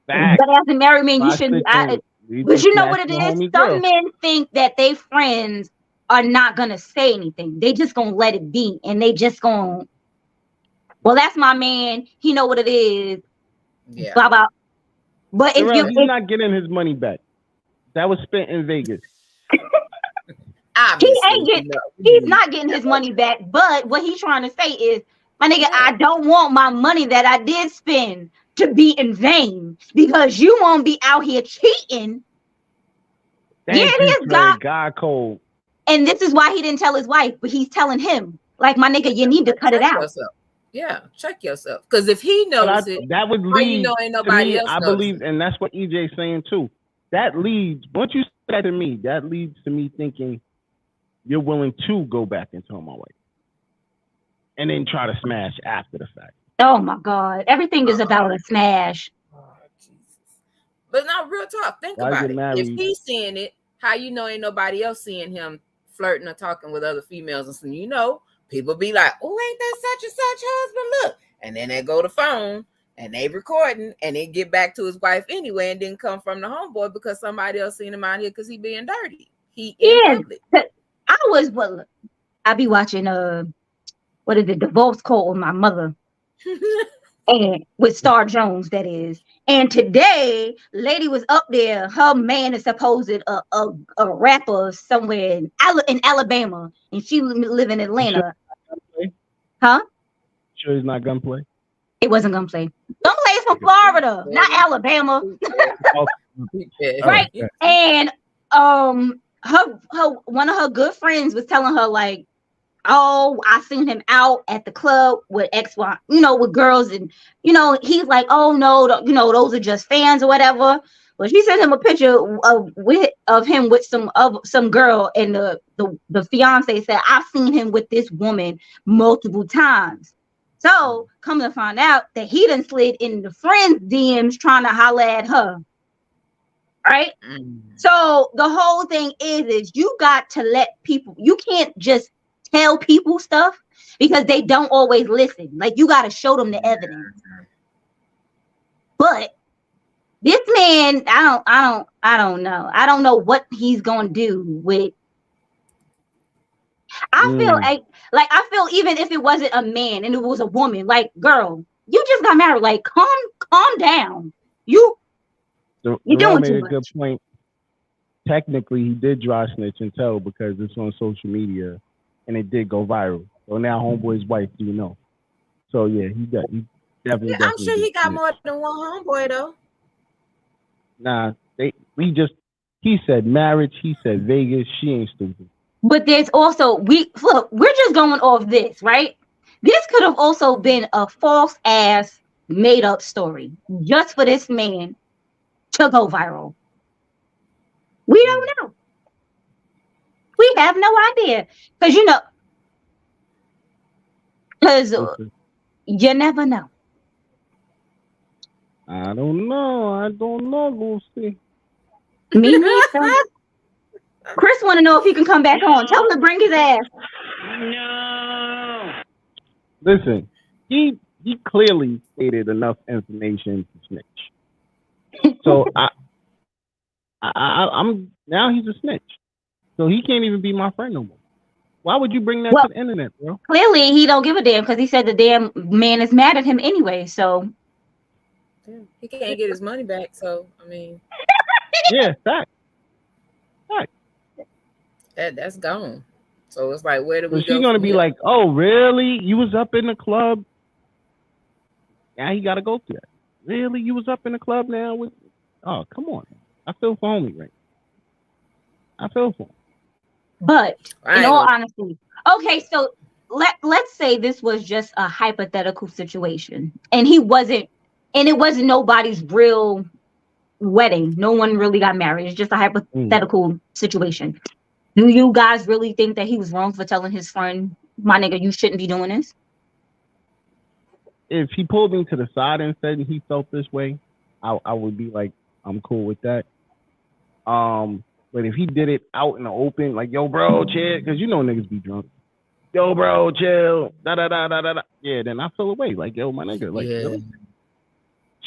Back. But as a married man, you shouldn't. But you know what it is? Some men think that they friends are not gonna say anything. They just gonna let it be, and they just gonna. Well, that's my man. He know what it is. Yeah. Blah blah. But he's not getting his money back. That was spent in Vegas. He's not getting his money back. But what he's trying to say is, my nigga, I don't want my money that I did spend to be in vain because you won't be out here cheating. It is God code. And this is why he didn't tell his wife, but he's telling him, like, my nigga, you need to cut it out. Yourself. Yeah, check yourself. Because if he knows that would lead ain't nobody to me, else I believe, and that's what EJ's saying too. That leads, once you say that to me, that leads to me thinking you're willing to go back and tell my wife. And then try to smash after the fact. Oh my God. Everything is about a smash. Oh, Jesus. But now, real talk, think about it. If he's seeing it, how ain't nobody else seeing him flirting or talking with other females? And people be like, oh, ain't that such and such husband? Look. And then they go to phone and they recording and they get back to his wife anyway and didn't come from the homeboy because somebody else seen him out here because he being dirty. I be watching what is it, Divorce Court with my mother. And with Star Jones, that is. And today, lady was up there. Her man is supposed a rapper somewhere in Alabama, and she live in Atlanta. Huh? Sure, he's not gunplay. It wasn't gunplay. Gunplay is from Florida, not Alabama. Right? And her one of her good friends was telling her like, oh, I seen him out at the club with XY, with girls. And, he's like, oh, no, those are just fans or whatever. But she sent him a picture of him with some girl. And the fiance said, I've seen him with this woman multiple times. So come to find out that he done slid in the friend's DMs trying to holler at her. Right? So the whole thing is you got to let people, you can't just tell people stuff because they don't always listen. Like you got to show them the evidence. But this man, I don't know. I don't know what he's gonna do with. I feel like I feel even if it wasn't a man and it was a woman, like girl, you just got married. Like calm down. You're doing too much. A good point. Technically, he did dry snitch and tell because it's on social media. And it did go viral. So now homeboy's wife, So yeah, he definitely. I'm sure he got more than one homeboy though. Nah, he said marriage, he said Vegas, she ain't stupid. But there's also we're just going off this, right? This could have also been a false ass made up story just for this man to go viral. We don't know. We have no idea because you never know. I don't know. We'll see. Me neither. Chris want to know if he can come back on. Tell him to bring his ass. No. Listen, he clearly stated enough information to snitch. So I'm now he's a snitch. So he can't even be my friend no more. Why would you bring that to the internet, bro? Clearly, he don't give a damn because he said the damn man is mad at him anyway. So he can't get his money back. So I mean, yeah, fact. That's gone. So it's like, where do we go? She's gonna be like, oh, really? You was up in the club? Now he gotta go through that. Really? You was up in the club now with? Oh, come on. I feel for homie, right? I feel for him. But in all honesty, okay, so let's say this was just a hypothetical situation, and it wasn't nobody's real wedding. No one really got married. It's just a hypothetical situation. Do you guys really think that he was wrong for telling his friend, my nigga, you shouldn't be doing this? If he pulled me to the side and said he felt this way, I would be like, I'm cool with that. But if he did it out in the open, like, yo, bro, chill, because you know niggas be drunk. Yo, bro, chill, da da da da da. Yeah, then I feel away. Like, yo, my nigga, like, really?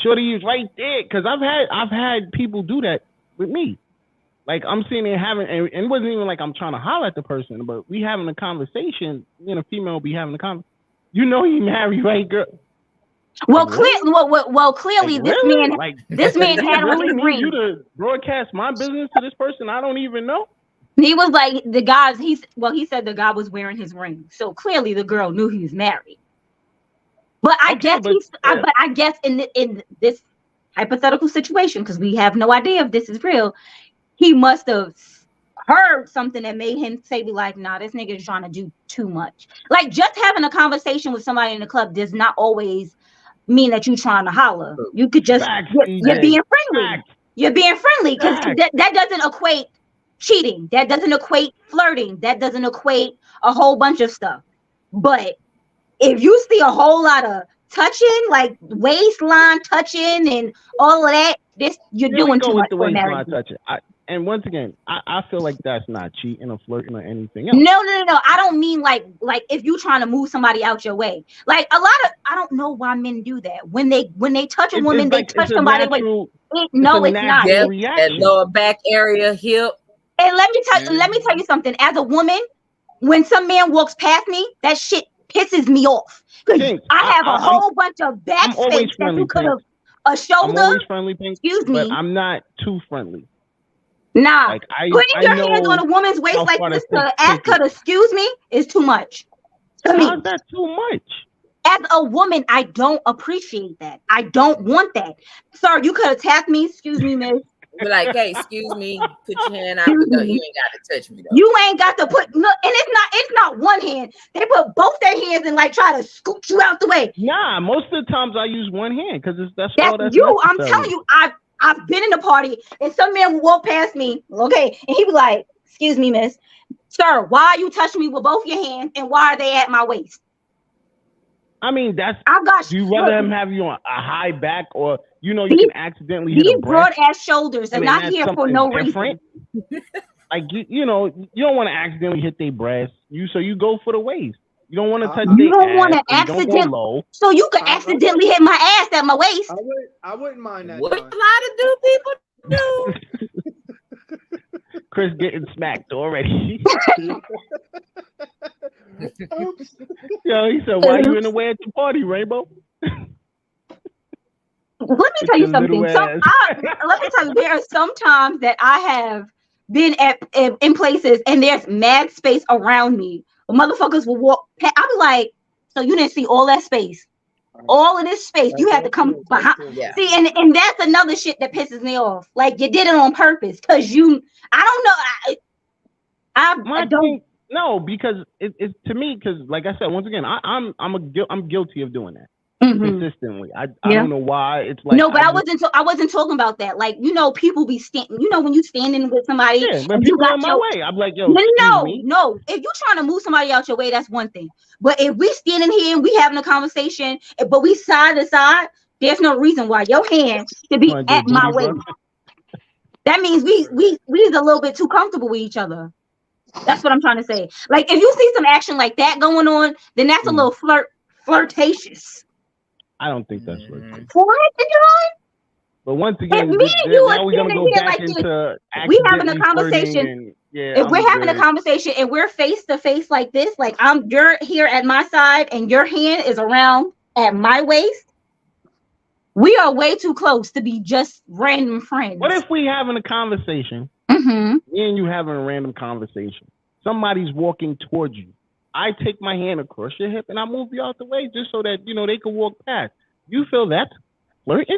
Shorty is right there, because I've had people do that with me. Like, I'm sitting there having, and it wasn't even like I'm trying to holler at the person, but we having a conversation. Me and a female be having a conversation. You know he married, right, girl? Well, clearly, like, this really? man, like, this man had on really his need ring. you to broadcast my business to this person I don't even know. He was like, the guys. He said the guy was wearing his ring, so clearly the girl knew he was married. But I guess I guess in this hypothetical situation, because we have no idea if this is real, he must have heard something that made him say, "Be like, nah, this nigga is trying to do too much." Like, just having a conversation with somebody in the club does not always mean that you're trying to holler. You could just you're being friendly. You're being friendly, because that doesn't equate cheating. That doesn't equate flirting. That doesn't equate a whole bunch of stuff. But if you see a whole lot of touching, like waistline touching and all of that, you're doing too much for marriage. And once again, I feel like that's not cheating or flirting or anything else. No. I don't mean like if you trying to move somebody out your way. Like, a lot of, I don't know why men do that. When they touch a woman, they touch somebody with. No, it's not. That lower back area, hip. And let me tell you something. As a woman, when some man walks past me, that shit pisses me off. Because I have a whole bunch of back space that you could have. A shoulder. I'm always friendly, Pink, excuse me. But I'm not too friendly. Nah, like, putting your hands on a woman's waist like this to ask her to excuse me is too much. To me, how's that too much? As a woman, I don't appreciate that. I don't want that. Sir, you could have tapped me. Excuse me, miss. Be like, hey, excuse me. Put your hand out. You ain't got to touch me, though. You ain't got to put no, and it's not one hand. They put both their hands and like try to scoot you out the way. Nah, most of the times I use one hand because that's all that's you. Necessary. I'm telling you, I've been in a party and some man will walk past me, okay, and he be like, excuse me, miss. Sir, why are you touching me with both your hands and why are they at my waist? I mean, do you rather him have you on a high back or, you can accidentally hit a breast? Broad ass shoulders are not here for no reason. Like, you don't want to accidentally hit their breast. So you go for the waist. You don't want to touch you don't want to accidentally. So you could accidentally hit my ass at my waist. I wouldn't mind that. What a lot of people do. Chris getting smacked already. Yo, he said, "Why you in the way at the party, Rainbow?" Let me tell you something. Let me tell you, there are some times that I have been in places and there's mad space around me. Motherfuckers will walk. I'll be like, so you didn't see all that space, all of this space. You had to come behind. Yeah. See, and that's another shit that pisses me off. Like, you did it on purpose because I don't know. I don't. No, because it's to me, because like I said, once again, I'm guilty of doing that consistently. I don't know why. It's like, no, but I wasn't talking about that. Like, people be standing. When you standing with somebody, when people are in my way, I'm like, yo, no. If you trying to move somebody out your way, that's one thing. But if we standing here and we having a conversation, but we side to side, there's no reason why your hand should be at my waist. That means we a little bit too comfortable with each other. That's what I'm trying to say. Like, if you see some action like that going on, then that's a little flirtatious. I don't think that's flirtatious. What? But once again, now we're gonna go back into we having a conversation. If we're having a conversation and we're face to face like this, like you're here at my side and your hand is around at my waist, we are way too close to be just random friends. What if we having a conversation? Me and you having a random conversation. Somebody's walking towards you. I take my hand across your hip and I move you out the way just so that they can walk past. You feel that's flirting?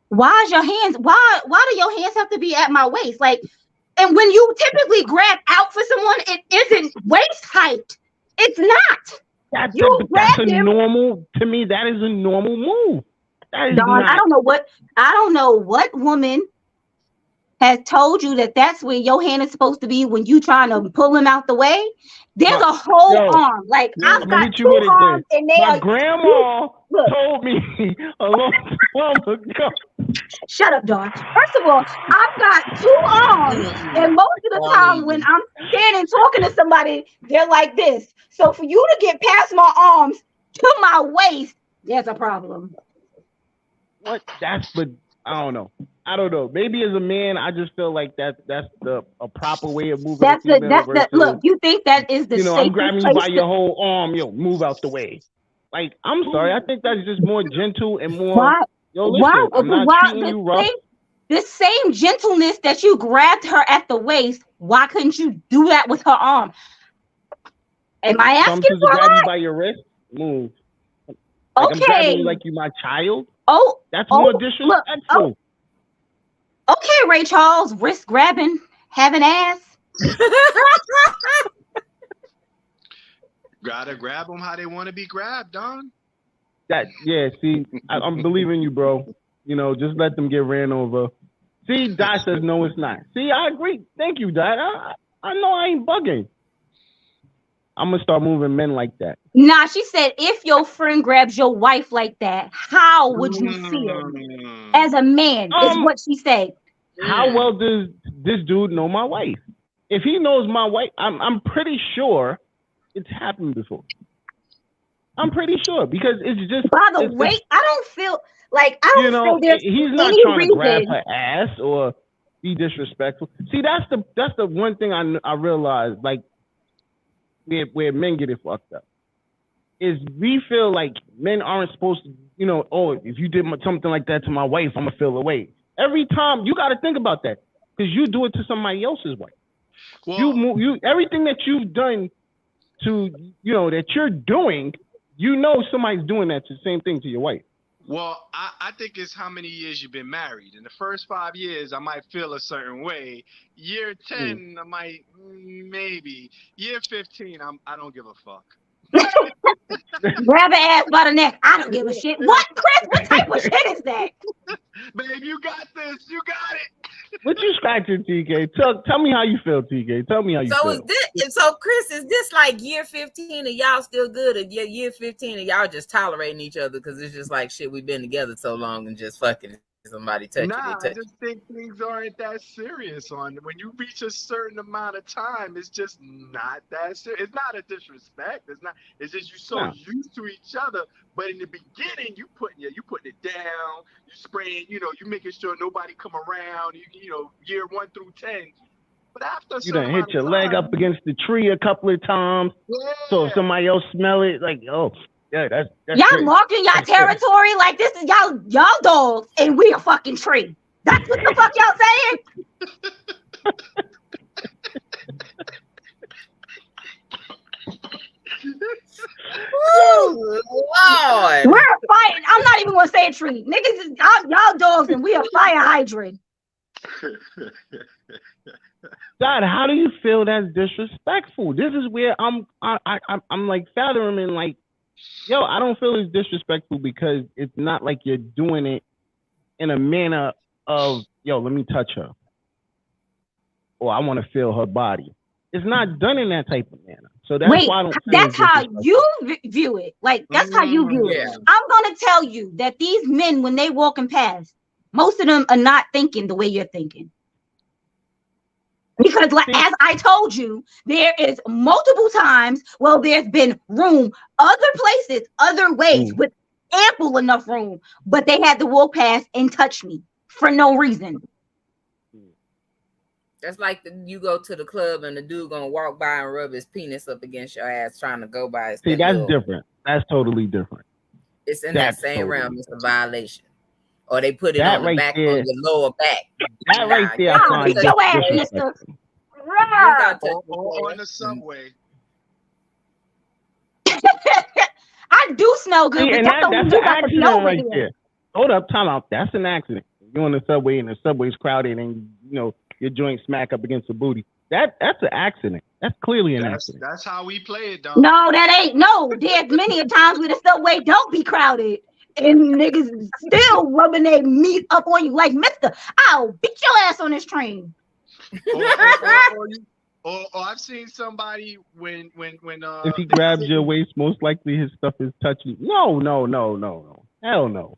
Why is your hands? Why do your hands have to be at my waist? Like, and when you typically grab out for someone, it isn't waist height. It's not. That's a normal. To me, that is a normal move. That is I don't know what woman has told you that that's where your hand is supposed to be when you trying to pull him out the way, there's a whole arm. Like I've I'm gonna got hit you two with it arms then. and they My are. grandma Look, told me a long time ago. shut up, Dawn. First of all, I've got two arms, and most of the time when I'm standing talking to somebody, they're like this. So for you to get past my arms to my waist, there's a problem. What? But I don't know. Maybe as a man, I just feel like that's a proper way of moving a female versus. Look. You think that is the I'm safest grabbing you place by your whole arm. Move out the way. Like, I'm sorry. I think that's just more gentle and more. Why? Listen, I'm not treating you rough. The same gentleness that you grabbed her at the waist, why couldn't you do that with her arm? Am I asking for a grab lot? you by your wrist? Move. Like I'm grabbing you like you my child? Oh. That's more disrespectful. Okay, Ray Charles, wrist grabbing, having ass. Gotta grab them how they want to be grabbed, Don. See, I'm believing you, bro. Just let them get ran over. See, Dot says no, it's not. See, I agree. Thank you, Dot. I know I ain't bugging. I'm gonna start moving men like that. Nah, she said if your friend grabs your wife like that, how would you feel as a man? Is what she said. How well does this dude know my wife? If he knows my wife, I'm pretty sure it's happened before. I'm pretty sure because it's just. By the way, I don't feel there's he's not any trying reason. to grab her ass or be disrespectful. See, that's the one thing I realized, like, where men get it fucked up, is we feel like men aren't supposed to, if you did something like that to my wife, I'm gonna feel away. Every time you got to think about that because you do it to somebody else's wife. Well, you everything that you've done to that you're doing, somebody's doing that to the same thing to your wife. Well, I think it's how many years you've been married. In the first 5 years, I might feel a certain way. Year 10, I might maybe. Year 15, I don't give a fuck. Grab her ass by the neck. I don't give a shit. What, Chris? What type of shit is that? Babe, you got this. You got it. What you scratching, TK? Tell me how you feel, TK. Tell me how you feel. So Chris, is this like year 15 and y'all still good, or year 15 and y'all just tolerating each other because it's just like shit, we've been together so long and just fucking somebody touch I just think things aren't that serious when you reach a certain amount of time. It's just not that serious. It's not a disrespect. It's just you're so used to each other. But in the beginning, you putting it down. You spraying. You making sure nobody come around. Year 1 through 10. But after you done hit your leg up against the tree a couple of times. Yeah. So if somebody else smell it, like, oh. Yeah, that's y'all great. Marking y'all territory like this is y'all dogs and we a fucking tree. That's what the fuck y'all saying? Oh, Lord. We're a fire. I'm not even gonna say a tree. Niggas, y'all dogs and we a fire hydrant. God, how do you feel that's disrespectful? This is where I'm like fathoming, like, yo, I don't feel it's disrespectful because it's not like you're doing it in a manner of, yo, let me touch her. Or I want to feel her body. It's not done in that type of manner. So that's why I don't feel that's how you view it. Like, that's how you view it. I'm going to tell you that these men, when they walking past, most of them are not thinking the way you're thinking. Because as I told you, there is multiple times, there's been room, other places, other ways with ample enough room, but they had to walk past and touch me for no reason. That's like you go to the club and the dude gonna walk by and rub his penis up against your ass trying to go by. See, that's different. That's totally different. It's in that same realm. It's a violation. Or they put it on the back of your lower back. That right there, I find your ass, mister. Or in the subway. I do smell good, but that's an accident right there. Hold up, time out. That's an accident. You're on the subway and the subway's crowded and your joint smack up against the booty. That's an accident. That's clearly an accident. That's how we play it, though. No, that ain't. No, there's many times where the subway don't be crowded and niggas still rubbing their meat up on you like, mister, I'll beat your ass on this train. Or I've seen somebody when if he grabs your waist, most likely his stuff is touching. No. Hell no.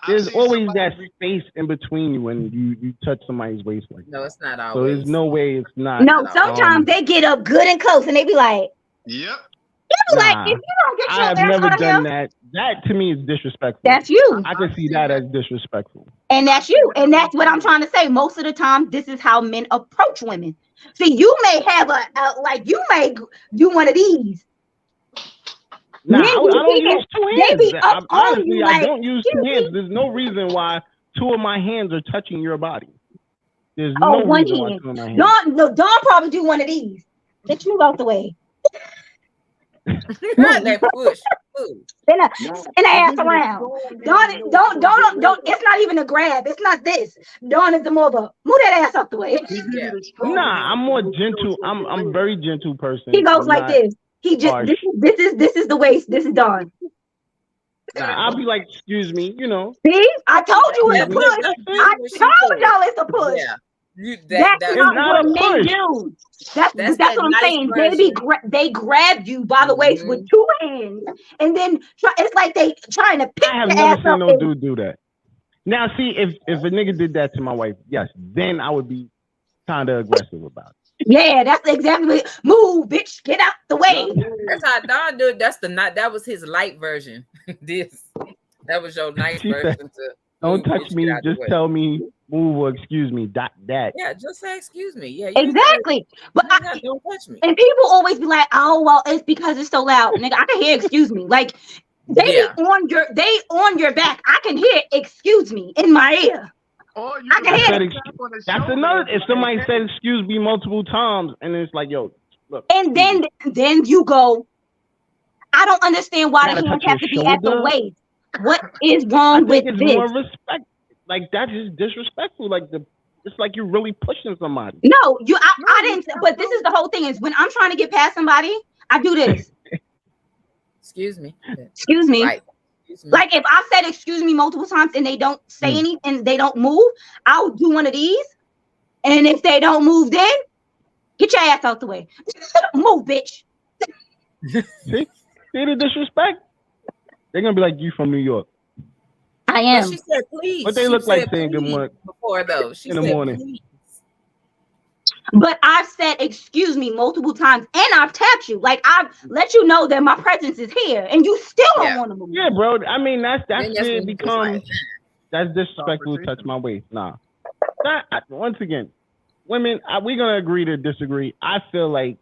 There's always that space in between you when you touch somebody's waist like that. No, it's not always. So there's no way it's not. No, sometimes they get up good and close and they be like, yep. Like, if you don't get your I have ass never out of done here, that. That to me is disrespectful. that's you. I can see that as disrespectful. And that's you. And that's what I'm trying to say. Most of the time, this is how men approach women. See, you may have you may do one of these. Nah, I don't use two hands. They be up on you I don't use two hands. There's no reason why two of my hands are touching your body. There's no reason why two of my hands. Dawn probably do one of these. Let's move out the way. They push. Then ass around. Don't. It's not even a grab. It's not this. Dawn is the more of a move that ass out the way. Yeah. Nah, I'm more gentle. I'm very gentle person. He goes like this. He just this is the waist. This is Dawn. Nah, I'll be like, excuse me, See, I told you it's a push. I told y'all it's a push. Yeah. That's not what men do. That's what I'm saying. They grab you by the waist with two hands, and then it's like they trying to pick I have your never ass seen up. no dude do that. Now, see, if a nigga did that to my wife, yes, then I would be kind of aggressive about it. Yeah, that's exactly what. Move, bitch, get out the way. That's how Don do it. That was his light version. That was your nice version to. Don't touch me. Just tell me, move or excuse me. That. Yeah, just say excuse me. Yeah, exactly. But don't touch me. And people always be like, "Oh, well, it's because it's so loud, nigga." I can hear "excuse me." Like they on your back. I can hear "excuse me" in my ear. I can hear. That's another. If somebody said "excuse me" multiple times, and it's like, "Yo, look," and then you go, "I don't understand why the hands have to be at the waist. What is wrong with this?" More respect. Like that's just disrespectful. Like it's like you're really pushing somebody. No, I didn't. But this is the whole thing: is when I'm trying to get past somebody, I do this. Excuse me. Excuse me. Right. Like if I said excuse me multiple times and they don't say anything and they don't move, I'll do one of these. And if they don't move, then get your ass out the way. Move, bitch. See the disrespect. They're gonna be like, "You from New York?" I am. But she said, "Please." But they look like saying good morning before though. She in the morning. Please. But I've said excuse me multiple times, and I've tapped you. Like I've let you know that my presence is here, and you still don't want to move. Yeah, bro. I mean, that's where it becomes. That's disrespectful to touch my waist. Nah. Once again, women, we're gonna agree to disagree. I feel like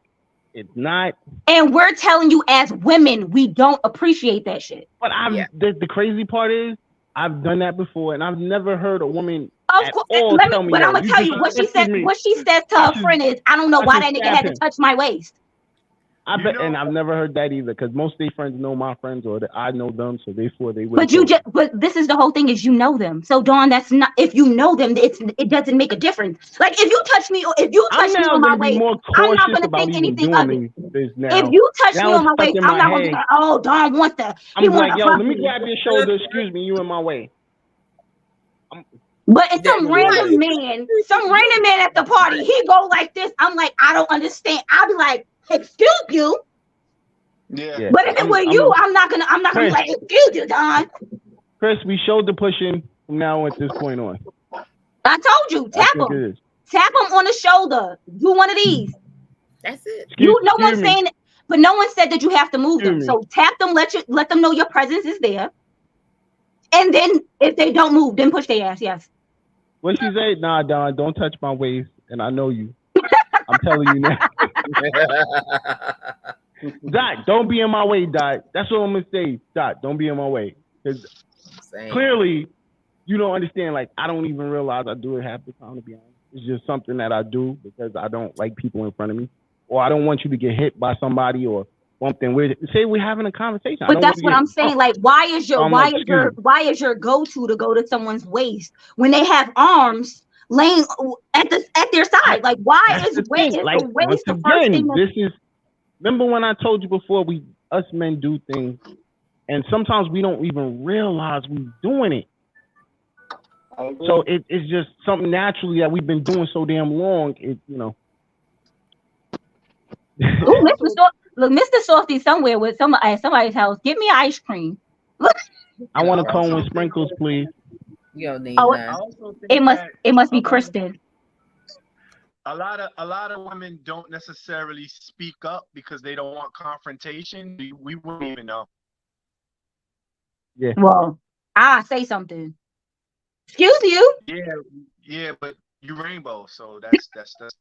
it's not. And we're telling you as women, we don't appreciate that shit. But the crazy part is, I've done that before, and I've never heard a woman. Of course, but I'm gonna tell you what she said. What she says to her friend is, "I don't know why that nigga had to touch my waist." I bet, and I've never heard that either, because most of their friends know my friends, or I know them, so therefore they would. But this is the whole thing: is you know them. So Dawn, that's not. If you know them, it doesn't make a difference. Like if you touch me, or if you touch me on my waist, I'm not gonna think anything of it. If you touch me on my waist, I'm not gonna be like, "Oh, Dawn wants that." I'm like, "Yo, let me grab your shoulder. Excuse me, you in my way." But it's some random man at the party, he go like this. I'm like, I don't understand. I'll be like, excuse you. Yeah. But if it were you, I'm not gonna be like, excuse you, Don. Chris, we showed the pushing from now at this point on. I told you, tap him. Tap him on the shoulder. Do one of these. That's it. No one's saying, but no one said that you have to move them. So tap them, let them know your presence is there. And then if they don't move, then push their ass. Yes. What she say? Nah, Don, don't touch my waist, and I know you. I'm telling you now. Dot, don't be in my way, Dot. That's what I'm gonna say. Dot, don't be in my way. Because clearly you don't understand. Like, I don't even realize I do it half the time, to be honest. It's just something that I do because I don't like people in front of me. Or I don't want you to get hit by somebody or something. Say we're having a conversation. But that's what I'm saying. Like, why is your go-to to go to someone's waist when they have arms laying at their side? Like, why is the waist the first thing? Remember when I told you before, us men do things And sometimes we don't even realize we're doing it. So it's just something naturally that we've been doing so damn long. Ooh, Mr. Softy somewhere with at somebody's house. Get me ice cream. I want a cone with sprinkles, please. You don't need none. It must be Kristen. A lot of women don't necessarily speak up because they don't want confrontation. We wouldn't even know. Yeah. Well, I say something. Excuse you. Yeah, but you rainbow, so that's different.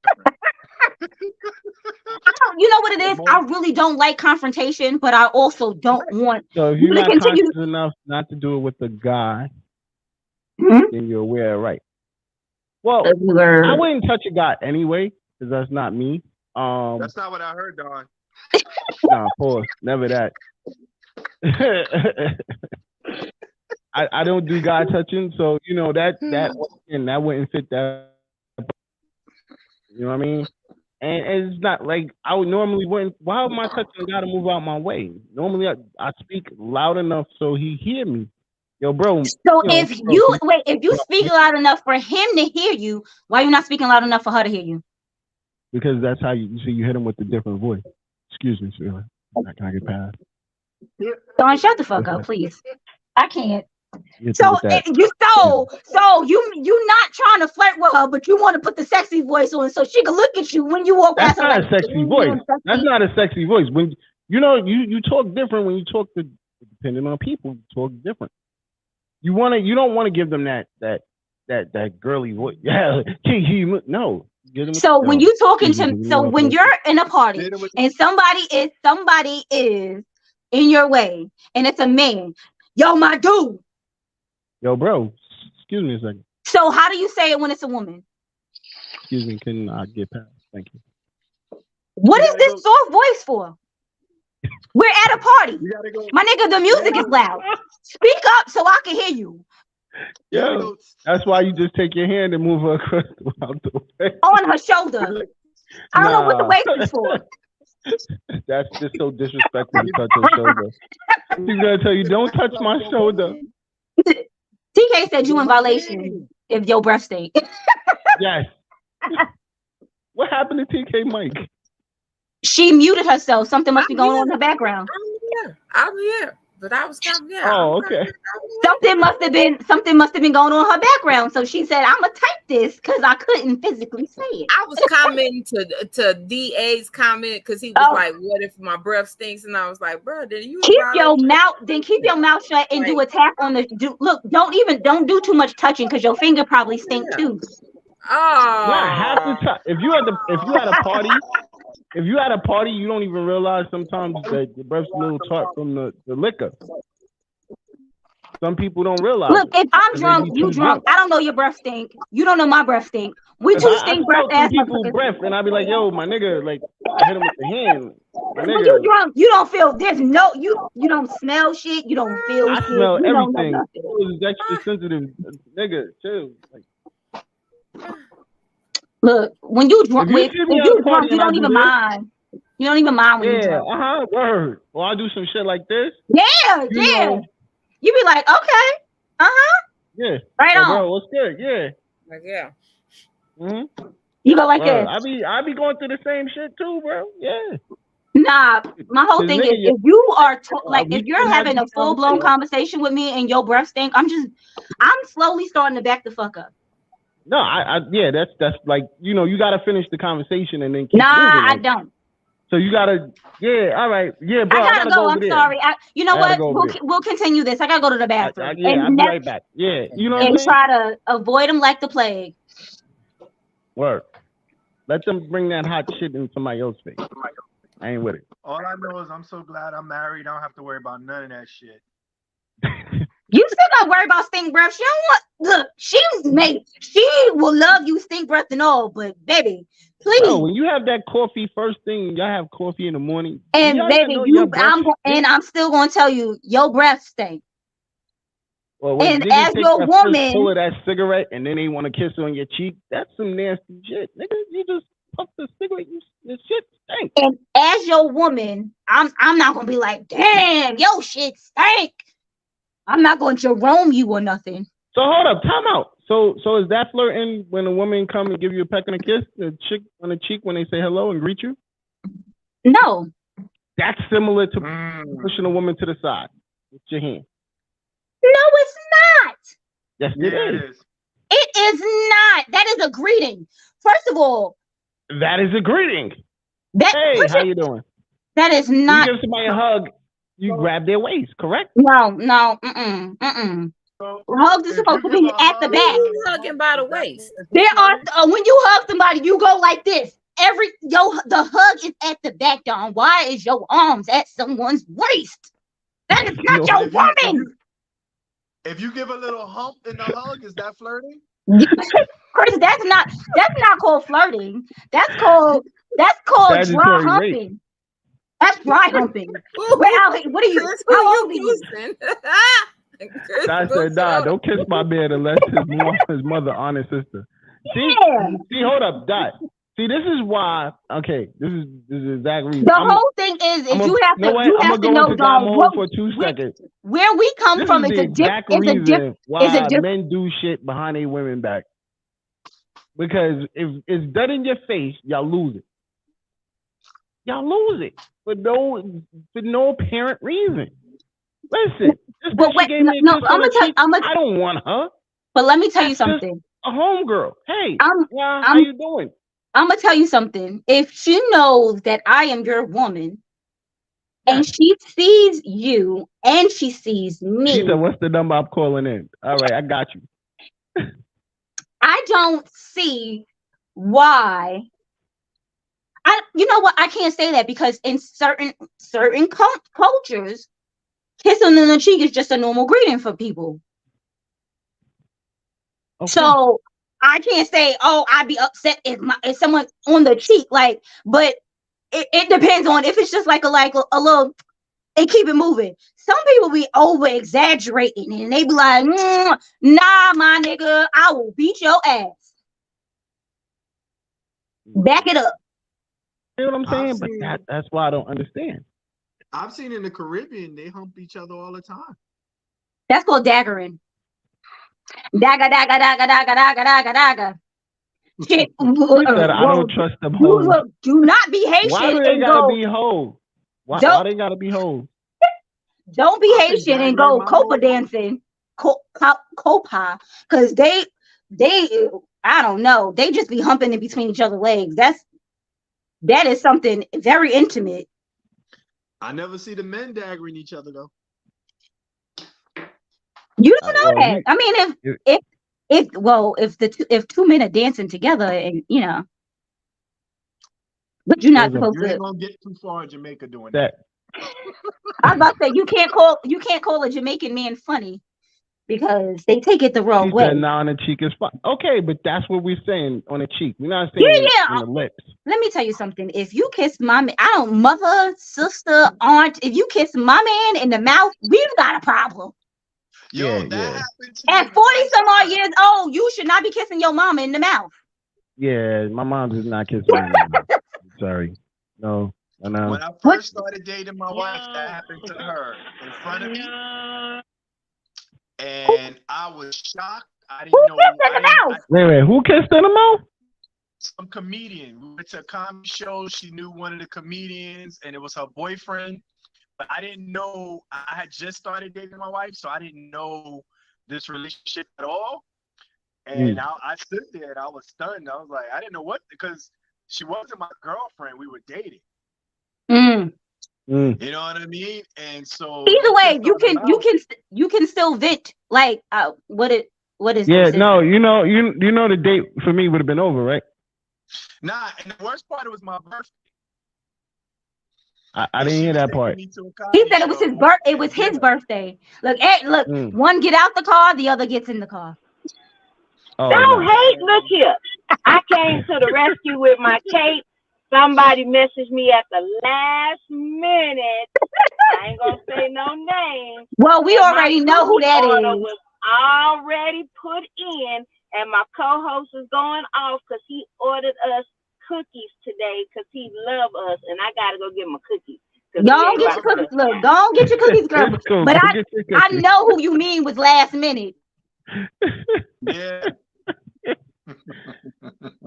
You know what it is? I really don't like confrontation, but I also don't want. So if you're not conscious enough not to do it with the guy, then you're aware, right? Well, I wouldn't touch a guy anyway, because that's not me. That's not what I heard, Don. Nah, pause. Never that. I don't do guy touching, so you know that wouldn't fit that. You know what I mean? And it's not like I would normally wouldn't. Why am I touching a guy to move out my way? Normally I speak loud enough so he hear me. Yo, bro. So if you speak loud enough for him to hear you, why are you not speaking loud enough for her to hear you? Because that's how you hit him with a different voice. Excuse me, sweetheart. Can I get past? Don, shut the fuck up, please. I can't. So you not trying to flirt with her, but you want to put the sexy voice on so she can look at you when you walk past her. That's not a sexy voice. That's not a sexy voice. When you talk different when you talk to, depending on people, you talk different. You don't want to give them that girly voice. Yeah, no. So when you talking when you're in a party and somebody is in your way and it's a man, yo, my dude. Yo, bro, excuse me a second. So how do you say it when it's a woman? Excuse me, can I get past? Thank you. What is this soft voice for? We're at a party. My nigga, the music is loud. Speak up so I can hear you. Yeah, that's why you just take your hand and move her across the way. On her shoulder. I don't know what the waist is for. That's just so disrespectful to touch her shoulder. She's gonna tell you, don't touch my shoulder. TK said you in violation if your breath stink. Yes. What happened to TK Mike? She muted herself. Something must be going on in the background. I'm here. But I was coming in. Oh, okay. Something must have been going on in her background. So she said, "I'm gonna type this because I couldn't physically say it." I was commenting to DA's comment because he was like, "What if my breath stinks?" And I was like, "Bro, did you keep your mouth shut and do a tap on the look? Don't do too much touching because your finger probably stink too." Oh, not half the time. If you at a party. If you at a party, you don't even realize sometimes that your breath's a little tart from the liquor. Some people don't realize. Look, if I'm drunk, you drunk. I don't know your breath stink. You don't know my breath stink. We two stink breath ass people's breath, and I'd be like, "Yo, my nigga," like I hit him with the hand. My nigga. When you drunk, you don't feel. There's no you don't smell shit. You don't feel. I smell everything. It was extra sensitive, nigga. Chill. Like. Look, when you drunk, you don't even mind. You don't even mind when you drunk. Word. Well, I do some shit like this. Yeah. You be like, okay, yeah, right on. Bro, what's good? Yeah, like yeah. Mm-hmm. You go like this. I be going through the same shit too, bro. Yeah. Nah, my whole thing is if you are if you're having a full blown conversation with me and your breath stink, I'm slowly starting to back the fuck up. No, that's like, you gotta finish the conversation and then keep moving. I don't. So you gotta, all right, yeah, bro. I gotta go. I'm sorry. You know what? We'll continue this. I gotta go to the bathroom. I'll be right back. Yeah, you know what I'm saying? Try to avoid them like the plague. Word. Let them bring that hot shit in somebody else's face. I ain't with it. All I know is I'm so glad I'm married. I don't have to worry about none of that shit. You still gotta worry about stink breath. She don't want. Look, she will love you, stink breath and all. But baby, please. Bro, when you have that coffee first thing, y'all have coffee in the morning. And baby, I'm still gonna tell you, your breath stink. Well, and as your woman, pull of that cigarette, and then they want to kiss on your cheek. That's some nasty shit, nigga. You just puff the cigarette. Your shit stink. And as your woman, I'm not gonna be like, damn, yo shit stank. I'm not gonna Jerome you or nothing. So hold up, time out. So is that flirting when a woman come and give you a peck and a kiss, the chick on the cheek when they say hello and greet you? No. That's similar to pushing a woman to the side with your hand. No, it's not. Yes, it is. It is not. That is a greeting. First of all, that is a greeting. Hey, how you doing? That is not. You give somebody a hug, you grab their waist, correct? No. Hugs is supposed to be at the back. Hugging by the waist. There are when you hug somebody, you go like this. The hug is at the back, Don. Why is your arms at someone's waist? That is not your woman. If you give a little hump in the hug, is that flirting? Chris, that's not called flirting. That's called dry humping. That's dry humping. What are you? How old are you? I said, nah, don't kiss my man unless his mother honor sister. See, hold up, Dot. See, this is why. Okay, this is the exact reason. The whole thing is you have to know, Don, for 2 seconds. Where we come from is a different why men do shit behind their women back. Because if it's done in your face, y'all lose it. Y'all lose it for no apparent reason. Listen, I don't want her. But let me tell you something. A homegirl. Hey, how you doing? I'm gonna tell you something. If she knows that I am your woman, and she sees you and she sees me, she said, "What's the number I'm calling in?" All right, I got you. I don't see why. You know what? I can't say that because in certain cultures, kissing on the cheek is just a normal greeting for people. Okay. So I can't say, I'd be upset if someone on the cheek, but it depends on if it's just like a little, and keep it moving. Some people be over exaggerating and they be like, nah, my nigga, I will beat your ass. Back it up. You know what I'm saying? But that's why I don't understand. I've seen in the Caribbean, they hump each other all the time. That's called daggering. Dagger. Shit. I don't trust them hoes. Do not be Haitian. Why do they gotta be hoes? Why they gotta be hoes? Don't be Haitian and go copa dancing. Copa. Because they I don't know. They just be humping in between each other's legs. That is something very intimate. I never see the men daggering each other though. You don't know that. I mean, if two men are dancing together, and but you're not supposed to. You ain't gonna get too far in Jamaica doing that. I was about to say you can't call a Jamaican man funny because they take it the wrong way. Now on the cheek is fine. Okay, but that's what we're saying on the cheek. We're not saying on the lips. Let me tell you something. If you kiss my man, mother, sister, aunt, if you kiss my man in the mouth, we've got a problem. Yo, that happened to at 40 some odd years old, you should not be kissing your mama in the mouth. Yeah, my mom does not kiss me in the mouth. Sorry. No. When I first started dating my wife, that happened to her in front of me. And I was shocked. I didn't know. Wait, who kissed in the mouth? Some comedian. We went to a comedy show. She knew one of the comedians, and it was her boyfriend. But I didn't know. I had just started dating my wife, so I didn't know this relationship at all. And I stood there and I was stunned. I was like, I didn't know what, because she wasn't my girlfriend. We were dating. You know what I mean? And so either way, you can still vent. Like what is no, you know the date for me would have been over, right? Nah, and the worst part, it was my birthday. I didn't hear that part. He said it was his birthday. It was his birthday. Look, one get out the car, the other gets in the car. Oh, don't hate. Look here. I came to the rescue with my cape. Somebody messaged me at the last minute. I ain't gonna say no name. Well, we already know who that is. Was already put in, and my co-host is going off because he ordered us cookies today because he love us, and I gotta go get my cookies. Y'all get your cookies. Look, don't get your cookies, girl. Cool. But I know who you mean with last minute. Yeah.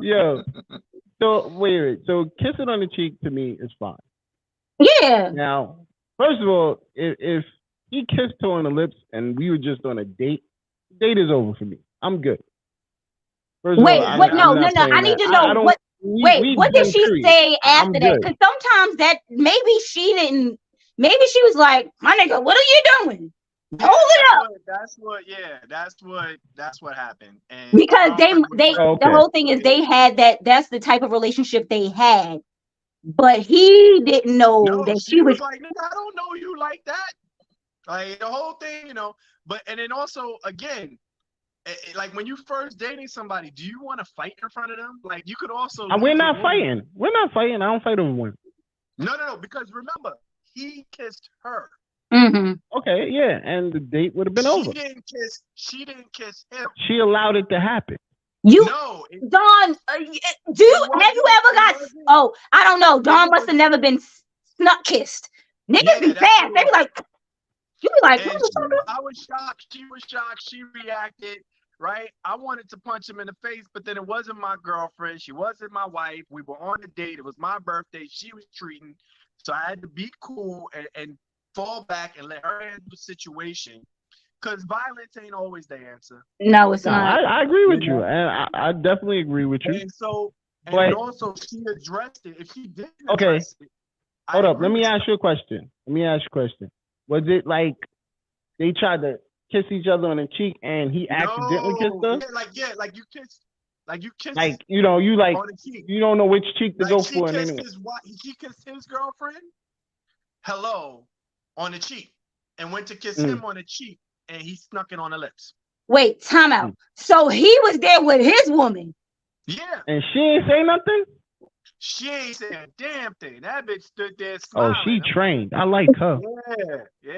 Yo. So wait. So kissing on the cheek to me is fine. Yeah. Now, first of all, if he kissed her on the lips and we were just on a date, date is over for me. I'm good. First wait, of all, what? No. I need to know what. What did she say after that? Because sometimes that maybe she didn't. Maybe she was like, "My nigga, what are you doing? Yeah, Hold it up." That's what happened. And because the whole thing is they had that. That's the type of relationship they had. But he didn't know that she was like, I don't know you like that. Like the whole thing, But and then also again, like when you first dating somebody, do you want to fight in front of them? Like you could also. We're not fighting. We're not fighting. I don't fight over one. No. Because remember, he kissed her. Mm-hmm. Okay, yeah, and the date would have been over. She didn't kiss him. She allowed it to happen. Dawn, have you ever got? Oh, I don't know. Dawn must have never been snuck kissed. Niggas be fast. They be like, you be like, I was shocked. She was shocked. She reacted. Right. I wanted to punch him in the face, but then it wasn't my girlfriend. She wasn't my wife. We were on a date. It was my birthday. She was treating. So I had to be cool and fall back and let her handle the situation. Because violence ain't always the answer. No, it's not. I agree with you. And I definitely agree with you. And so, and also she addressed it. If she didn't address it. Hold up. Let me ask you a question. Was it like they tried to kiss each other on the cheek and he accidentally kissed her? Like you kiss. Like you don't know which cheek to go for. He kissed his girlfriend. Hello, on the cheek, and went to kiss him on the cheek, and he snuck it on the lips. Wait, time out. So he was there with his woman. Yeah. And she ain't say nothing? She ain't saying a damn thing. That bitch stood there smiling. Oh, she trained. I like her. Yeah.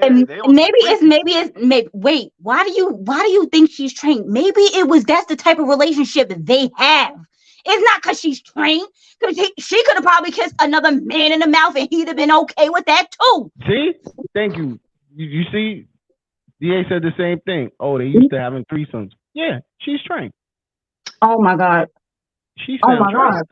Wait, why do you think she's trained? Maybe that's the type of relationship that they have. It's not because she's trained, because she could have probably kissed another man in the mouth and he'd have been okay with that too. See? Thank you. You see? DA said the same thing. Oh, they used to having threesomes. Yeah, she's trained. Oh my God. God.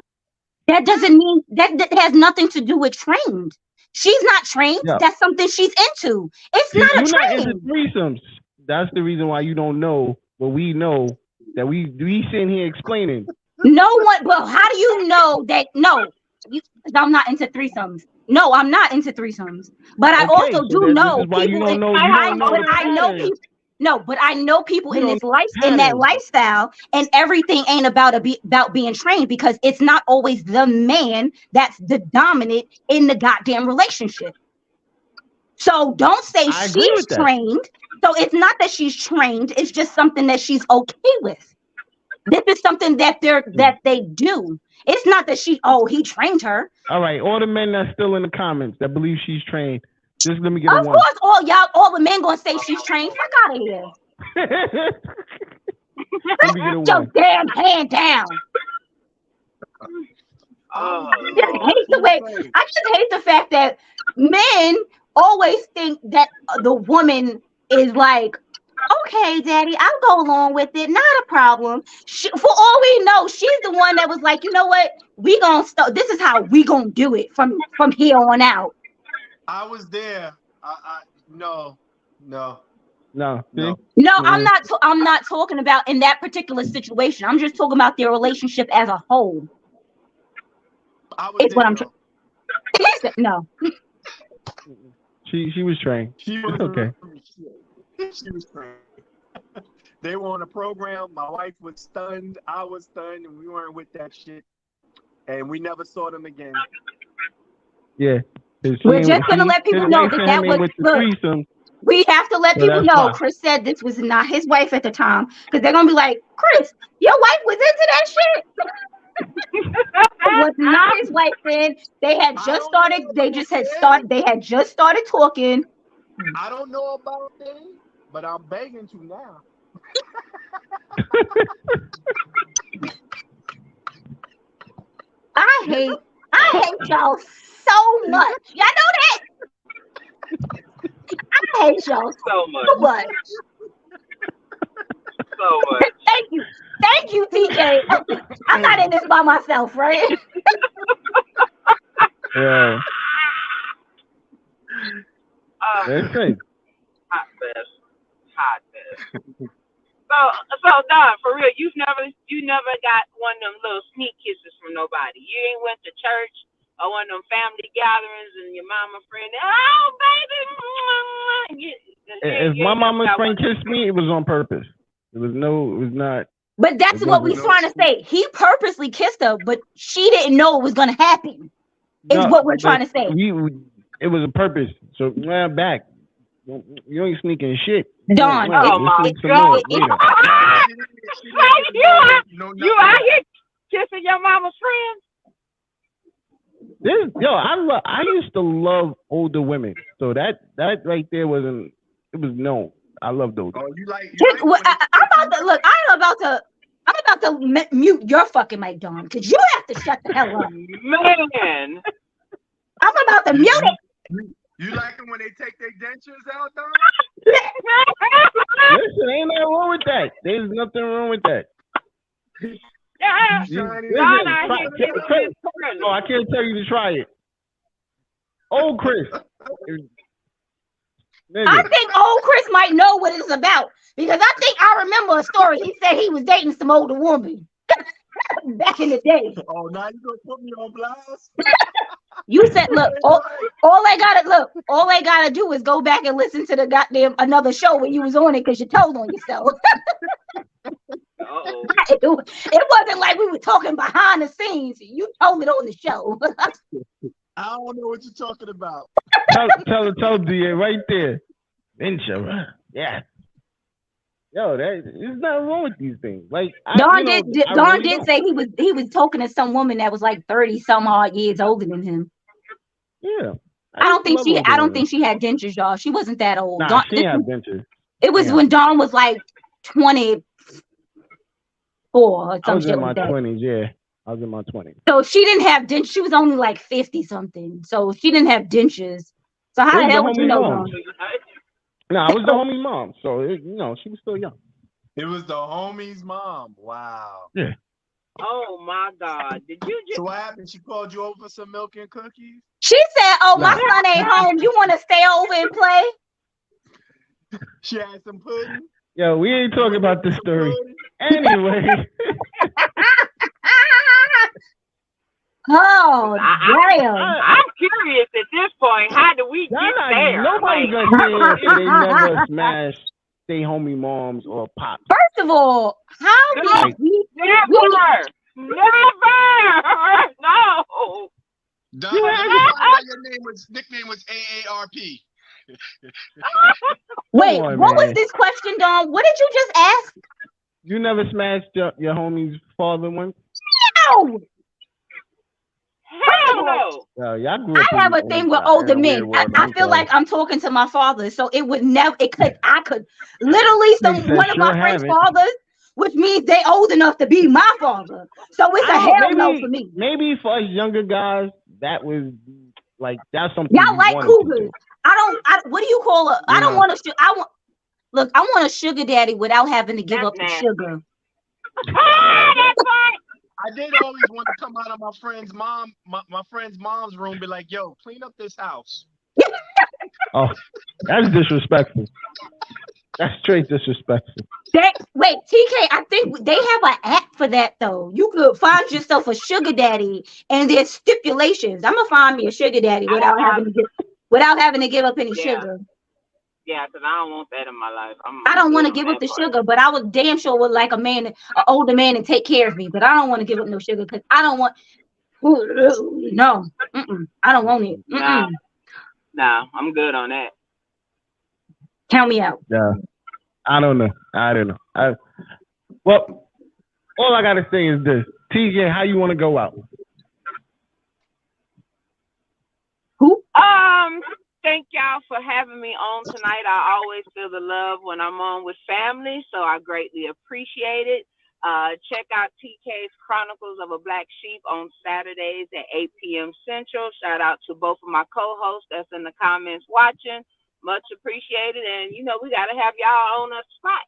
That doesn't mean that has nothing to do with trained. She's not trained. Yeah. That's something she's into. It's not a train. You're not into threesomes. That's the reason why you don't know what we know that we sitting here explaining. No one. Well, how do you know that? No, I'm not into threesomes. No, I'm not into threesomes. But I also do know people. But I know people in this life, in that lifestyle, and everything ain't about being trained, because it's not always the man that's the dominant in the goddamn relationship. So don't say she's trained. So it's not that she's trained. It's just something that she's okay with. This is something that they do. It's not that he trained her. All right, all the men that's still in the comments that believe she's trained, just let me get a one. Of course, all the men gonna say she's trained. Fuck out of here. Put your damn hand down. I just hate the fact that men always think that the woman is like, okay, daddy, I'll go along with it. Not a problem. For all we know, she's the one that was like, you know what? We gonna start. This is how we gonna do it from here on out. I was there. No. I'm not talking about in that particular situation. I'm just talking about their relationship as a whole. It's what I'm trying. No. She was trained. She was okay. She was trained. They were on a program. My wife was stunned. I was stunned, and we weren't with that shit. And we never saw them again. Yeah. We're just gonna let people know that was good. We have to let people know. Fine. Chris said this was not his wife at the time, because they're gonna be like, Chris, your wife was into that shit. It was not his wife then. They had just started. They had just started talking. I don't know about it, but I'm begging to now. I hate y'all so much. Y'all know that? I hate y'all So much. so much. So much. Thank you, TK. I'm not in this by myself, right? Yeah. That's it. hot mess. So Don, for real, you never got one of them little sneak kisses from nobody. You ain't went to church or one of them family gatherings and your mama friend, oh baby. If my mama's friend kissed me, it was on purpose. It was not. But that's what we're trying to say. He purposely kissed her, but she didn't know it was gonna happen. Is what we're trying to say. It was a purpose. So back. You ain't sneaking shit. Don, oh my God. You out here kissing your mama's friends? I used to love older women. So that right there it was known. I love those. Oh, you like I'm about to mute your fucking mic, Don, because you have to shut the hell up. Man. I'm about to mute it. You like them when they take their dentures out, Don? Listen, ain't nothing wrong with that. There's nothing wrong with that. Yeah. No, I can't tell you to try it. Old Chris. I think old Chris might know what it's about because I think I remember a story. He said he was dating some older woman back in the day. Oh, now you gonna put me on blast? You said, look, all I gotta do is go back and listen to the goddamn another show when you was on it because you told on yourself. Uh-oh. It wasn't like we were talking behind the scenes. You told it on the show. I don't know what you're talking about. Tell DA right there. Venture. Yeah. Yo, there's nothing wrong with these things. Like Don did say he was talking to some woman that was like 30 some odd years older than him. Yeah. I don't think she had dentures, y'all. She wasn't that old. Nah, she had dentures. It was when Dawn was like 24 or something. I was in my 20s, yeah. I was in my 20s. So she didn't have dentures. She was only like 50 something. So she didn't have dentures. So how the hell would you know, Dawn? No, I was the homie's mom. So, she was still young. It was the homie's mom. Wow. Yeah. Oh, my God. Did you just... So what happened? She called you over for some milk and cookies? She said, my son ain't home. You want to stay over and play? She had some pudding? Yo, we ain't talking about this story. Anyway. Oh, damn. I'm curious at this point. How do we get there? Nobody's going to hear if they never smashed stay homie moms or pops. First of all, how did we... Never! No! Don, your nickname was AARP. Wait, what was this question, Don? What did you just ask? You never smashed your homie's father once? No! Hell no! I have a thing with older men. I feel like I'm talking to my father, so I could literally one of my friends' fathers, which means they old enough to be my father. So it's a hell no for me. Maybe for us younger guys, that was like that's something. Y'all like cougars. What do you call it? I don't want to. I want a sugar daddy without having to give up the sugar. I did always want to come out of my friend's mom's room and be like, yo, clean up this house. Oh, that's disrespectful. That's straight disrespectful. Wait, TK, I think they have an app for that though. You could find yourself a sugar daddy and there's stipulations. I'm gonna find me a sugar daddy without having to give up any sugar. Yeah, because I don't want that in my life. I don't want to give up the sugar, but I was damn sure would like an older man, and take care of me. But I don't want to give up no sugar because I don't want. No, I don't want it. No, I'm good on that. Count me out. Yeah, I don't know. Well, all I gotta say is this: TJ, how you want to go out? Who? Thank y'all for having me on tonight. I always feel the love when I'm on with family, so I greatly appreciate it. Check out TK's Chronicles of a Black Sheep on Saturdays at 8 p.m. Central. Shout out to both of my co-hosts that's in the comments watching. Much appreciated. And, you know, we got to have y'all on a spot.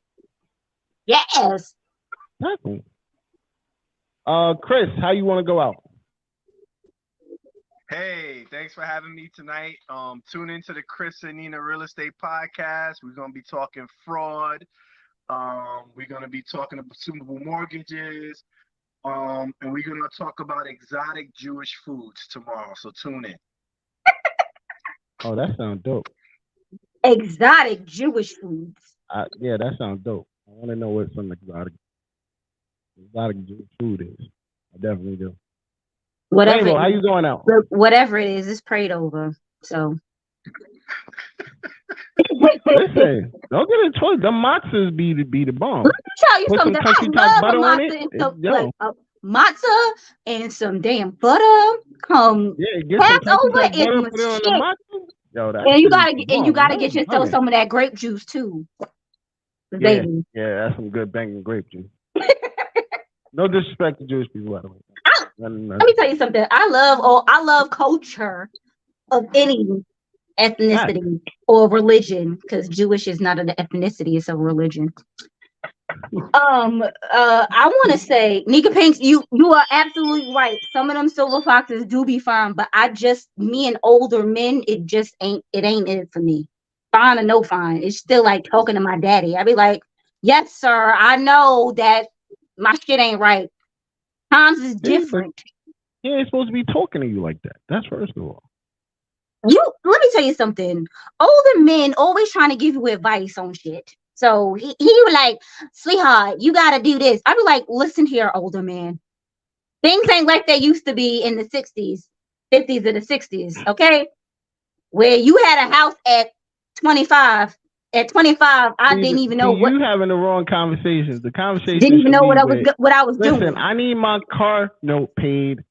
Yes. Definitely. Chris, how you want to go out? Hey, thanks for having me tonight. Tune into the Chris and Nina Real Estate Podcast. We're going to be talking fraud. We're going to be talking about assumable mortgages. And we're going to talk about exotic Jewish foods tomorrow. So tune in. Oh, that sounds dope. Exotic Jewish foods. Yeah, that sounds dope. I want to know what some exotic Jewish food is. I definitely do. Whatever. Mabel, how you going out? Whatever it is, it's prayed over. So. Listen, don't get it twisted. The matzahs be the bomb. Let me tell you Put something. some country top butter on it. Matzah and some damn butter. Get some country top butter, put it on the matzah. Yo, and you gotta get yourself some of that grape juice too. Yeah, that's some good banging grape juice. No disrespect to Jewish people, by the way. Let me tell you something. I love culture of any ethnicity or religion, because Jewish is not an ethnicity, it's a religion. I want to say, Nika Pinks, you are absolutely right. Some of them silver foxes do be fine, but me and older men, it ain't it for me. Fine or no fine, it's still like talking to my daddy. I be like, yes, sir, I know that my shit ain't right. Times is different. He ain't supposed to be talking to you like that. That's first of all. Let me tell you something. Older men always trying to give you advice on shit. So he was like, sweetheart, you gotta do this. I be like, listen here, older man. Things ain't like they used to be in the 60s, 50s, and the 60s, okay? Where you had a house at 25. At 25, I didn't even know what you having the wrong conversations. The conversation didn't even know what I was doing. Listen, I need my car note paid.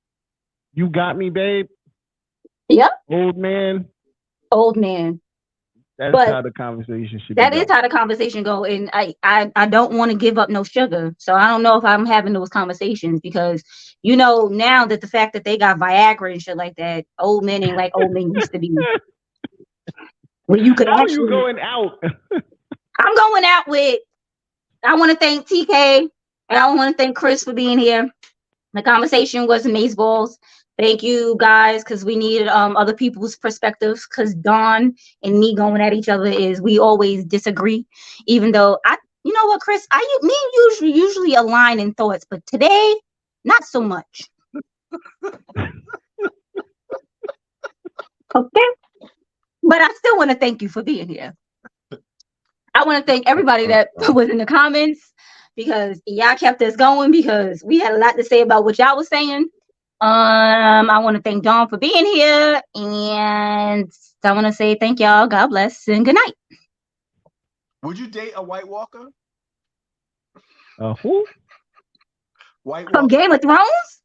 You got me, babe. Yep. Old man. That's how the conversation should be. That is how the conversation go. And I don't want to give up no sugar. So I don't know if I'm having those conversations, because you know, now that the fact that they got Viagra and shit like that, old men ain't like old men used to be. Where you could How are you going out? I'm going out with, I want to thank TK and I want to thank Chris for being here. The conversation was amazeballs. Thank you guys, because we needed other people's perspectives, because Dawn and me going at each other we always disagree. Even though you know what, Chris, me usually align in thoughts, but today, not so much. Okay? But I still want to thank you for being here. I want to thank everybody that was in the comments, because y'all kept us going, because we had a lot to say about what y'all was saying. I want to thank Dawn for being here, and I want to say thank y'all. God bless and good night. Would you date a White Walker? Who? White Walker. From Game of Thrones?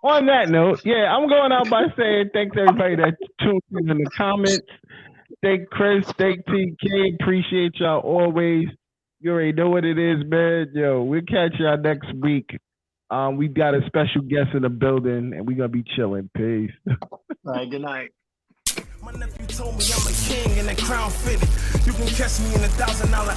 On that note, I'm going out by saying thanks everybody that tuned in the comments. Thank Chris, thank TK, appreciate y'all always. You already know what it is, man. Yo, we'll catch y'all next week. We got a special guest in the building, and we're gonna be chilling. Peace. All right, good night. My nephew told me I'm a king and the crown fitted. You can catch me in $1,000